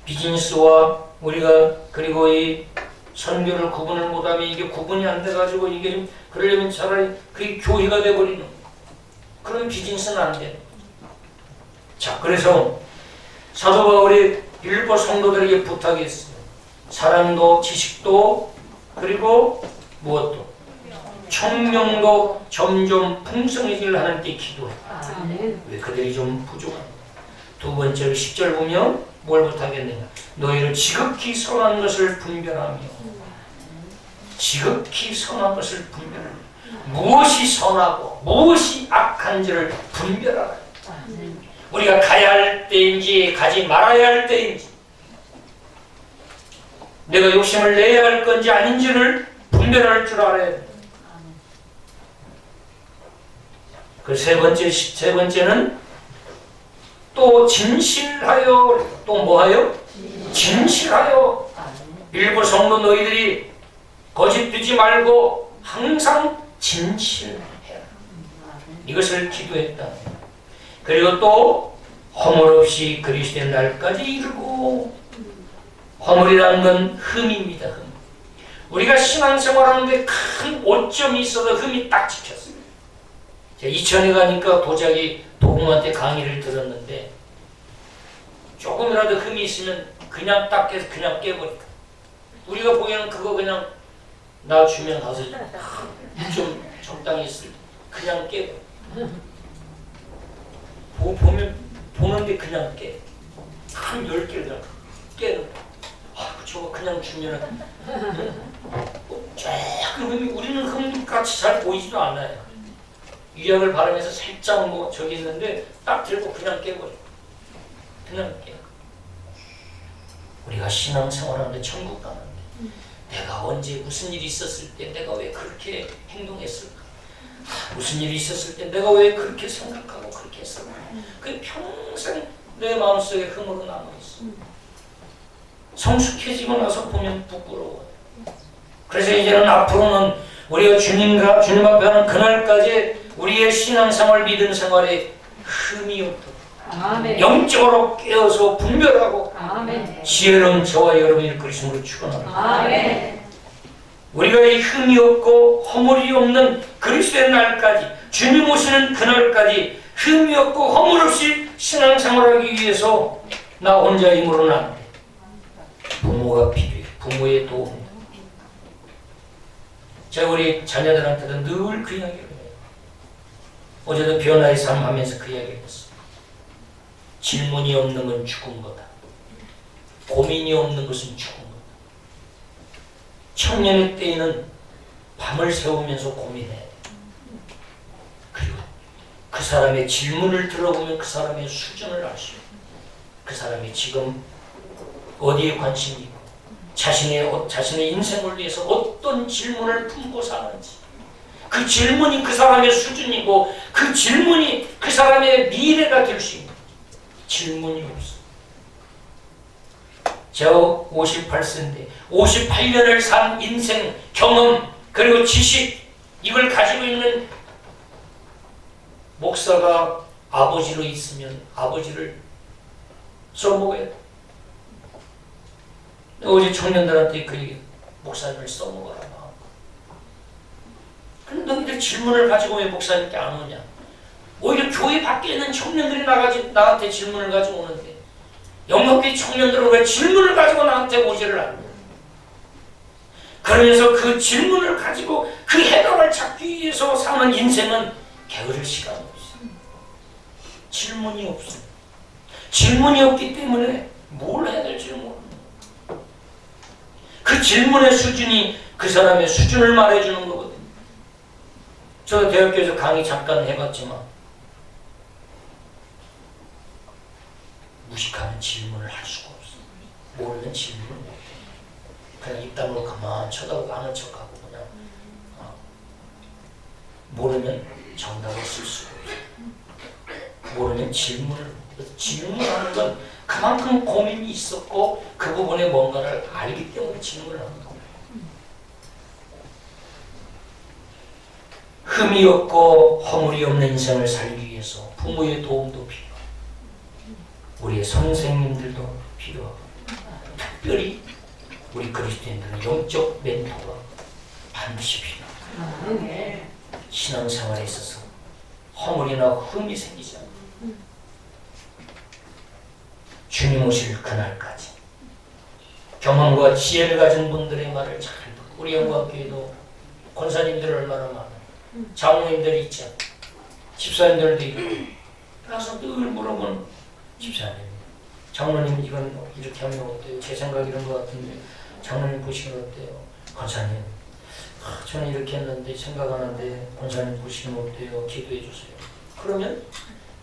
비즈니스와 우리가 그리고 이 선교를 구분을 못하면 이게 구분이 안 돼가지고 이게 그러려면 차라리 그게 교회가 돼버리는, 그런 비즈니스는 안 돼요. 자, 그래서 사도 바울이 빌립보 성도들에게 부탁했어요. 사랑도 지식도 그리고 무엇도 총명도 점점 풍성해질 하나님께 기도해. 왜 그들이 좀 부족합니다. 두 번째로 10절 보면 뭘 부탁했느냐? 너희를 지극히 선한 것을 분별하며, 지극히 선한 것을 분별하며, 무엇이 선하고 무엇이 악한지를 분별하라. 우리가 가야 할 때인지 가지 말아야 할 때인지, 내가 욕심을 내야 할 건지 아닌지를 분별할 줄 알아야 돼. 그 세 번째는 또 진실하여, 또 뭐하여? 진실하여. 일부 성도 너희들이 거짓되지 말고 항상 진실해라. 이것을 기도했다. 그리고 또 허물 없이 그리스도의 날까지 이르고, 허물이라는 건 흠입니다. 흠. 우리가 신앙생활하는데 큰 오점이 있어도 흠이 딱 찍혔어요. 제가 이천에 가니까 도자기 도공한테 강의를 들었는데 조금이라도 흠이 있으면 그냥 딱 깨서 그냥 깨버리고, 우리가 보기에는 그거 그냥 나 주면 가서 좀 적당히 있을 때 그냥 깨. 보는데 그냥 깨. 한 10개를 그냥 깨는. 저거 그냥 주면은 조금 우리는 흠같이 잘 보이지도 않아요. 유약을 바르면서 살짝 뭐 저기 있는데 딱 들고 그냥 깨버려. 그냥 깨. 우리가 신앙생활하는데 천국 가는데 내가 언제 무슨 일이 있었을 때 내가 왜 그렇게 행동했을까? 무슨 일이 있었을 때 내가 왜 그렇게 생각하고 그렇게 했을까? 그게 평생 내 마음속에 흠으로 남아있어. 성숙해지고 나서 보면 부끄러워. 그래서 이제는 앞으로는 우리가 주님 앞에 하는 그날까지 우리의 신앙생활 믿음 생활에 흠이 없도록 아멘. 영적으로 깨어서 분별하고 아멘. 지혜로운 저와 여러분이 그리스도로 축원합니다. 아멘. 우리가 이 흠이 없고 허물이 없는 그리스도의 날까지 주님 오시는 그날까지 흠이 없고 허물 없이 신앙생활하기 위해서 나 혼자 힘으로는 안 돼. 부모가 필요해. 부모의 도움. 제가 우리 자녀들한테도 늘 그 이야기를 해요. 어제도 변화의 삶 하면서 그 이야기를 했어. 질문이 없는 건 죽은 거다. 고민이 없는 것은 죽은 거다. 청년의 때에는 밤을 새우면서 고민해야 돼. 그리고 그 사람의 질문을 들어보면 그 사람의 수준을 알 수 있고 그 사람이 지금 어디에 관심이 있고 자신의 인생을 위해서 어떤 질문을 품고 사는지 그 질문이 그 사람의 수준이고 그 질문이 그 사람의 미래가 될 수 있는 질문이 없어. 제가 58세인데 58년을 산 인생 경험 그리고 지식 이걸 가지고 있는 목사가 아버지로 있으면 아버지를 써먹어야 돼. 어제 청년들한테 그 얘기 목사님을 써먹어라. 근데 너희들 질문을 가지고 왜 목사님께 안 오냐? 오히려 교회 밖에 있는 청년들이 나한테 질문을 가지고 오는데 영역교회 청년들은 왜 질문을 가지고 나한테 오지를 않냐? 그러면서 그 질문을 가지고 그 해답을 찾기 위해서 사는 인생은 게으를 시간이 없어. 질문이 없어. 질문이 없기 때문에 뭘 해야 될지 모르는 거야. 그 질문의 수준이 그 사람의 수준을 말해주는 거거든요. 저 대학교에서 강의 잠깐 해봤지만 무식하면 질문을 할 수가 없어. 모르면 질문을 못해. 그냥 입 다물고 가만 쳐다보고 아는 척하고 그냥 모르면 정답을 쓸 수가 없어. 모르면 질문하는 건 그만큼 고민이 있었고 그 부분에 뭔가를 알기 때문에 질문을 하는 거예요. 흠이 없고 허물이 없는 인생을 살기 위해서 부모의 도움도 필요하고 우리의 선생님들도 필요하고 특별히 우리 그리스도인들은 영적 멘토가 반드시 필요합니다. 신앙생활에 있어서 허물이나 흠이 생기지 않고 주님 오실 그날까지 경험과 지혜를 가진 분들의 말을 잘 듣고 우리 영광교회도 권사님들 얼마나 많아요. 장로님들이 있죠. 집사님들도 있고 그래서 늘 물어보는 집사님 장로님 이건 이렇게 하면 어때요? 제 생각 이런 것 같은데 장로님 보시면 어때요? 권사님 저는 이렇게 했는데 생각하는데 권사님 보시면 어때요? 기도해 주세요. 그러면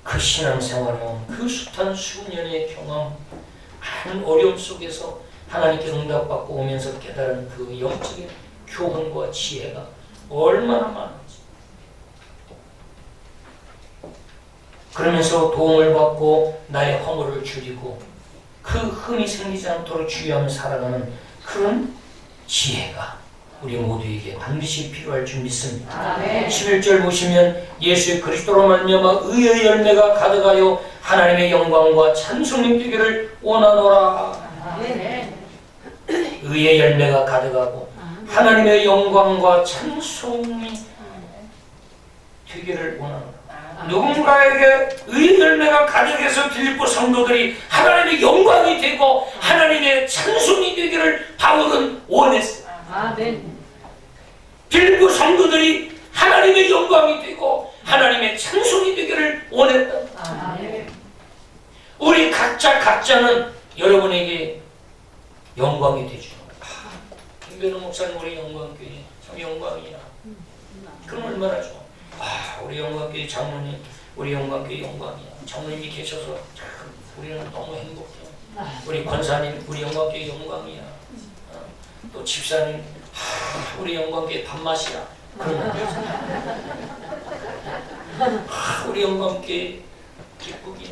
그 신앙생활은 그 숱한 수년의 경험 많은 어려움 속에서 하나님께 응답받고 오면서 깨달은 그 영적인 교훈과 지혜가 얼마나 많은지 그러면서 도움을 받고 나의 허물을 줄이고 그 흠이 생기지 않도록 주의하며 살아가는 그런 지혜가 우리 모두에게 반드시 필요할 줄 믿습니다. 11절 보시면 예수의 그리스도로 말미암아 의의 열매가 가득하여 하나님의 영광과 찬송이 되기를 원하노라. 의의 열매가 가득하고 하나님의 영광과 찬송이 되기를 원하노라. 누군가에게 의의 열매가 가득해서 빌립보 성도들이 하나님의 영광이 되고 하나님의 찬송이 되기를 바울은 원했어요. 아멘. 빌립보 성도들이 하나님의 영광이 되고 하나님의 찬송이 되기를 원했다. 아멘. 우리 각자는 여러분에게 영광이 되죠. 김변호 목사님 우리 영광교회 참 영광이야. 그럼 얼마나 좋아. 우리 영광교회 장로님 우리 영광교회 영광이야. 장로님이 계셔서 참 우리는 너무 행복해요. 우리 권사님 우리 영광교회 영광이야. 또 집사님 우리 영광교회 밥맛이야. 그러면 우리 영광교회 기쁨이야.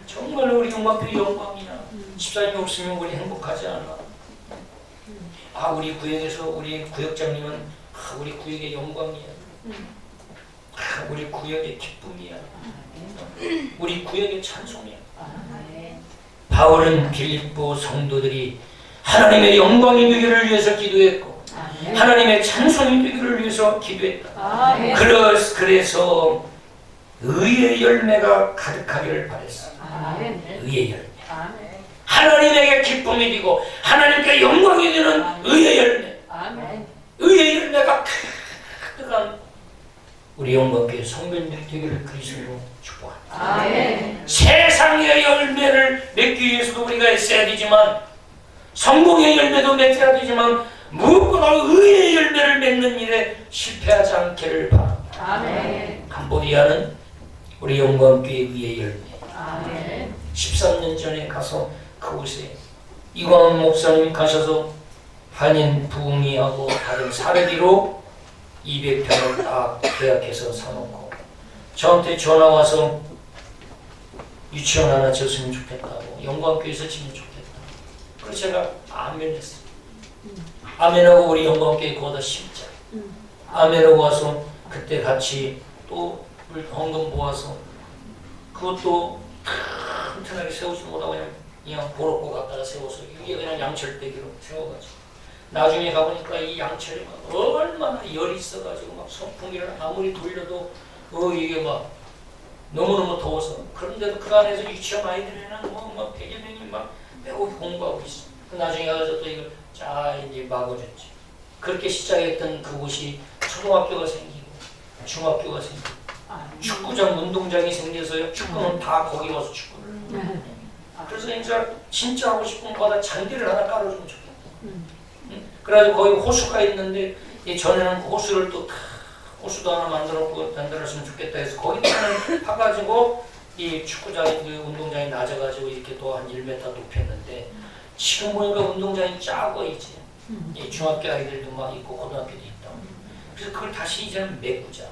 정말 우리 영광교회 영광이야. 집사님이 없으면 우리 행복하지 않아. 우리 구역에서 우리 구역장님은 우리 구역의 영광이야. 우리 구역의 기쁨이야. 우리 구역의 찬송이야. 바울은 빌립보 성도들이 하나님의 영광이 되기를 위해서 기도했고 하나님의 찬송이 되기를 위해서 기도했다. 그래서 의의 열매가 가득하기를 바랬어. 의의 열매. 하나님에게 기쁨이 되고 하나님께 영광이 되는 의의 열매. 의의 열매가 가득한 우리 영광교회 성도님들이 되기를 그리스도로 축복합니다. 세상의 열매를 맺기 위해서도 우리가 애써야 되지만 성공의 열매도 맺어야 되지만 무엇보다 의의 열매를 맺는 일에 실패하지 않기를 바랍니다. 캄보디아는 우리 영광교회 의의 열매. 13년 전에 가서 그곳에 이광훈 목사님이 가셔서 한인 부흥이하고 다른 사례비로 200평을 다 계약해서 사놓고 저한테 전화 와서 유치원 하나 지었으면 좋겠다고 영광교회에서 지면 좋겠다. 그래서 제가 아멘했어요. 아멘하고 우리 영광교회 거기다 심자. 아멘하고 와서 그때 같이 또 헌금 모아서 그것도 튼튼하게 세우지 못하고 그냥 보로코 갖다가 세워서 이게 그냥 양철대기로 세워가지고 나중에 가보니까 이 양철이 막 얼마나 열이 있어가지고 막 선풍기를 아무리 돌려도 이게 막 너무너무 더워서 그런데도 그 안에서 유치원 아이들에는 뭐 100여 명이 막 배고 공부하고 있어. 나중에 가서 또 이걸 자 이제 막아줬지. 그렇게 시작했던 그곳이 초등학교가 생기고 중학교가 생기고 축구장 운동장이 생겨서요. 축구는 다 거기 가서 축구를. 그래서 진짜 하고 싶은 거다 잔디를 하나 깔아주면 좋겠다. 그래가지고 거기 호수가 있는데 전에는 호수를 또 호수도 하나 만들었으면 좋겠다 해서 거기다가 파가지고 이 축구장이 그 운동장이 낮아가지고 이렇게 또 한 1m 높였는데 지금 보니까 운동장이 작아 이제 이 중학교 아이들도 막 있고 고등학교도 있다. 그래서 그걸 다시 이제는 메꾸자.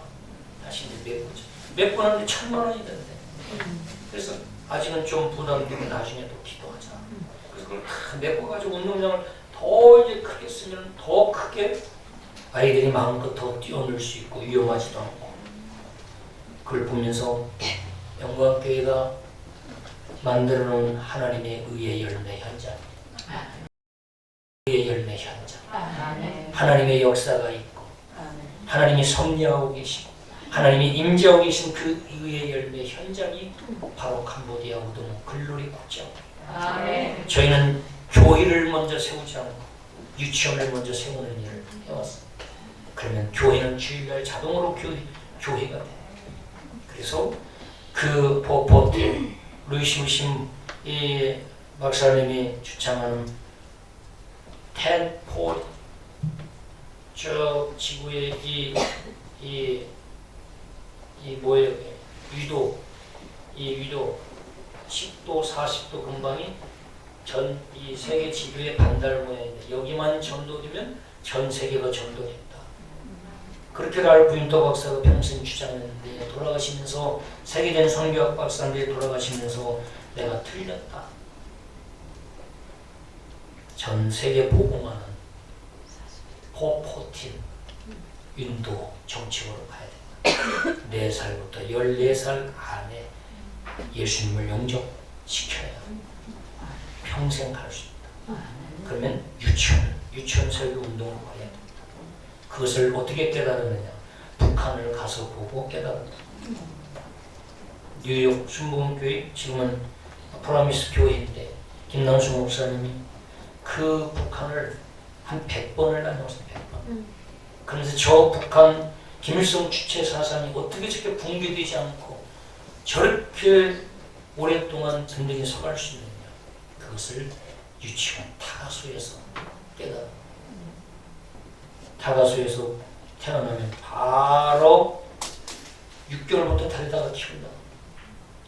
다시 이제 메꾸자. 메꾸는데 1,000,000원이던데. 그래서 아직은 좀 부담되고 나중에 또 기도하자. 그래서 그걸 다 메꿔가지고 운동장을 더 이제 크게 쓰면 더 크게 아이들이 마음껏 더 뛰어놀 수 있고 위험하지도 않고 그걸 보면서 영광교회가 만들어놓은 하나님의 의의 열매 현장, 의의 열매 현장, 하나님의 역사가 있고 하나님이 섭리하고 계시고 하나님이 임재하고 계신 그 의의 열매 현장이 바로 캄보디아 우동 글로리 국장. 저희는 교회를 먼저 세우지 않고 유치원을 먼저 세우는 일을 해왔습니다. 그러면 교회는 주일날 자동으로 교회가 돼. 그래서 그 보포트 루이시 우심 이 박사님이 주창하는 텐포 저 지구의 이 뭐예요? 위도 10도 40도 근방이 이 세계 지도의 반달 모양인데 여기만 전도되면 전 세계가 전도된다. 그렇게 랄프 윈터 박사가 평생 주장했는데 돌아가시면서 세계된 선교학 박사인데 돌아가시면서 내가 틀렸다. 전 세계 복음화는 포포틴 인도 정책으로 가야 된다. 4살부터 14살 안에 예수님을 영접시켜야 평생 갈 수 있다. 그러면 유치원 설교 운동으로 가야 된다. 그것을 어떻게 깨달았느냐? 북한을 가서 보고 깨달았다. 뉴욕 순복음교회, 지금은 프라미스 교회인데 김남수 목사님이 그 북한을 한 100번을 다녀왔어요. 100번. 그래서 저 북한 김일성 주체 사상이 어떻게 저렇게 붕괴되지 않고 저렇게 오랫동안 든든히 서갈 수 있느냐, 그것을 유치원 타가수에서 깨달아. 타가수에서 태어나면 바로 6개월부터 다리다가 키운다.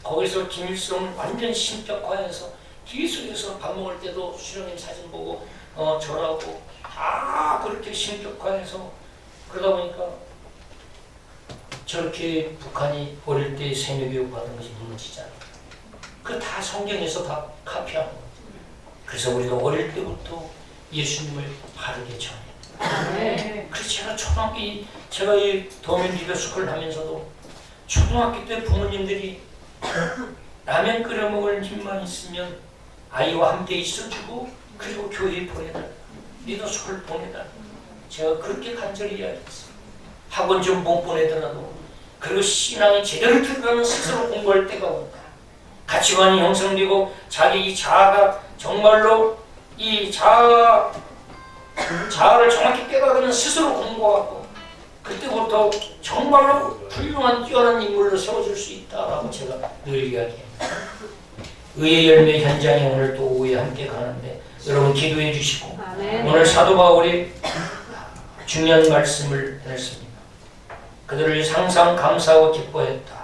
거기서 김일성을 완전 신격화해서 계속해서 밥 먹을 때도 수령님 사진 보고 절하고 다 그렇게 신격화해서, 그러다 보니까 저렇게 북한이 어릴 때 세뇌교육 받은 것이 무너지잖아요. 그 다 성경에서 다 카피한 거예요. 그래서 우리도 어릴 때부터 예수님을 바르게 전해. 그래서 제가 이 도면 리더스쿨 하면서도 초등학교 때 부모님들이 라면 끓여 먹을 힘만 있으면 아이와 함께 있어주고, 그리고 교회에 보내달라, 리더스쿨 보내달라. 제가 그렇게 간절히 이야기했어요. 학원 좀 못 보내더라도, 그리고 신앙이 제대로 들어가면 스스로 공부할 때가 온다. 가치관이 형성되고 자기 이 자아가 정말로 이 자아를 정확히 깨달으면 스스로 공부하고, 그때부터 정말로 훌륭한 뛰어난 인물로 세워줄 수 있다라고 제가 늘 이야기합니다. 의의 열매 현장에 오늘 또 오후에 함께 가는데 여러분 기도해 주시고, 오늘 사도 바울이 중요한 말씀을 했습니다. 그들을 항상 감사하고 기뻐했다.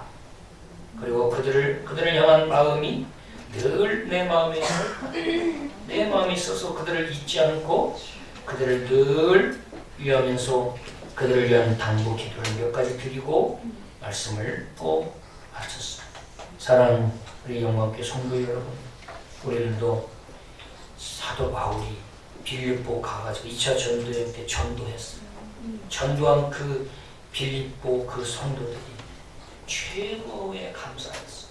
그리고 그들을 향한 마음이 늘 내 마음에 있어서 그들을 잊지 않고 그들을 늘 위하면서 그들을 위한 당부 기도를 몇 가지 드리고 말씀을 또 마쳤습니다. 사랑하는 우리 영광교회 성도 여러분, 우리들도 사도 바울이 빌립보 가가지고 2차 전도회 때 전도했어요. 전도한 그 빌립보 그 성도들이 최고의 감사했어요.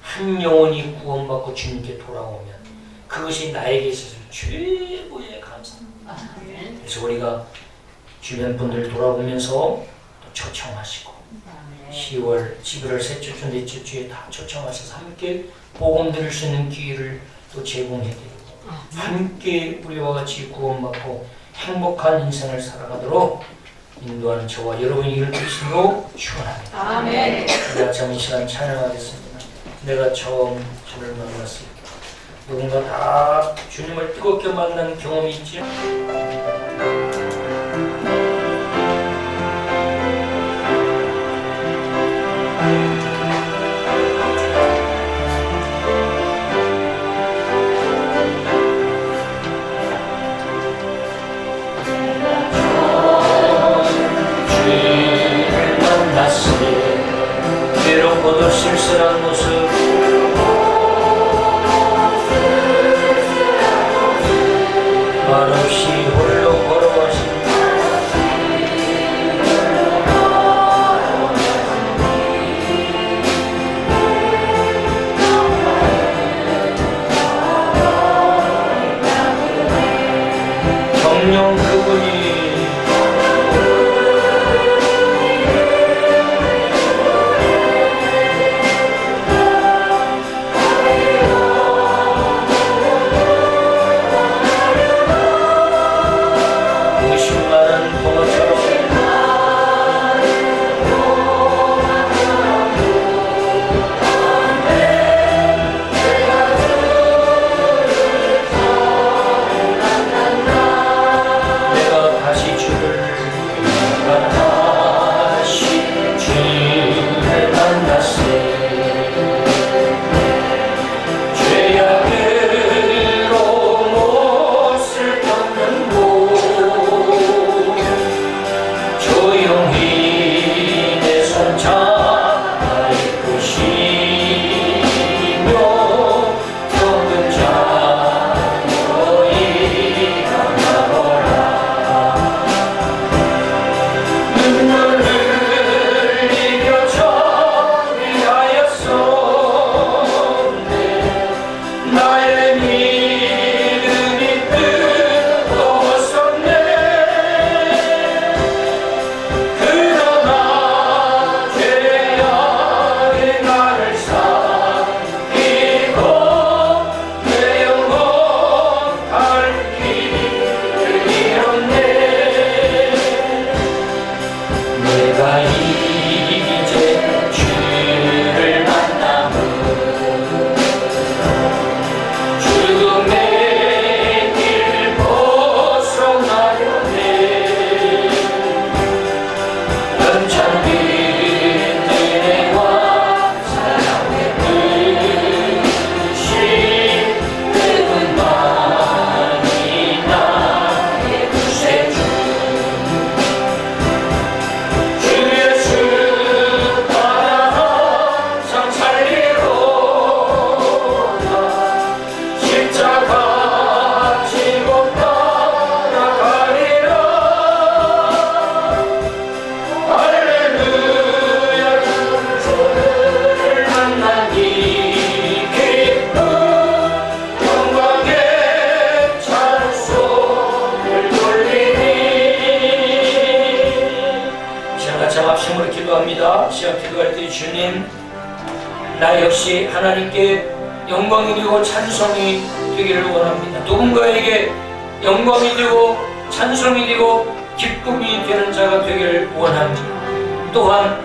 한 영혼이 구원받고 주님께 돌아오면 그것이 나에게 있어서 최고의 감사입니다. 그래서 우리가 주변 분들 돌아보면서 또 초청하시고 10월, 11월 셋째 주, 넷째 주에 다 초청하셔서 함께 복음 들을 수 있는 기회를 또 제공해드리고 함께 우리와 같이 구원받고 행복한 인생을 살아가도록 인도하는 저와 여러분이 이를 주시므로 축원합니다. 아멘. 우리 아침 이 시간 찬양하겠습니다. 내가 처음 주를 만났을 때 누군가 다 주님을 뜨겁게 만난 경험이 있지? 외롭고도 쓸쓸한 모습, 말없이 홀로 걸어가신 정녕 그분이 기도합니다. 시작 기도할 때 주님, 나 역시 하나님께 영광이 되고 찬송이 되기를 원합니다. 누군가에게 영광이 되고 찬송이 되고 기쁨이 되는 자가 되기를 원합니다. 또한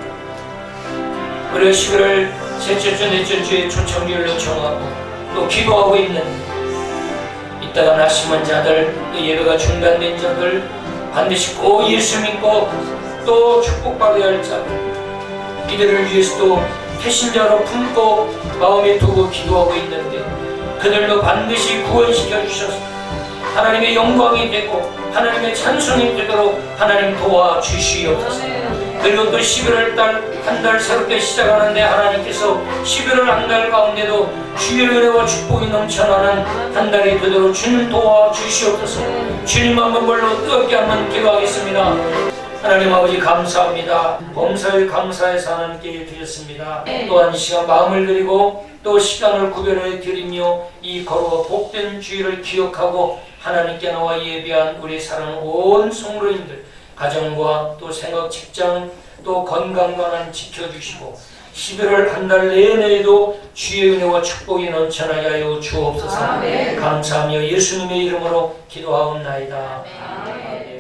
우리가 11월 셋째 주, 넷째 주에 초청기를 요청하고 또 기도하고 있는 이따가 낙심한 자들, 또 예배가 중단된 자들, 반드시 꼭 예수 믿고 또 축복받아야 할 자들, 이들을 위해서도 태신자로 품고 마음에 두고 기도하고 있는데 그들도 반드시 구원시켜 주셔서 하나님의 영광이 되고 하나님의 찬송이 되도록 하나님 도와주시옵소서. 그리고 또 11월달 한 달 새롭게 시작하는데 하나님께서 11월 한 달 가운데도 주의 은혜와 축복이 넘쳐나는 한 달이 되도록 주님 도와주시옵소서. 주님 한 번걸로 뜨겁게 한번 기도하겠습니다. 하나님 아버지 감사합니다. 범사에 감사해서 하나님께 드렸습니다. 또한 이 시간 마음을 드리고 또 시간을 구별해 드리며 이 거룩한 복된 주의를 기억하고 하나님께 나와 예배한 우리 사랑하는 온 성도님들 가정과 또 생각, 직장, 또 건강만 지켜주시고 11월 한 달 내내에도 주의 은혜와 축복이 넘쳐나게 하여 주옵소서. 감사하며 예수님의 이름으로 기도하옵나이다. 아멘.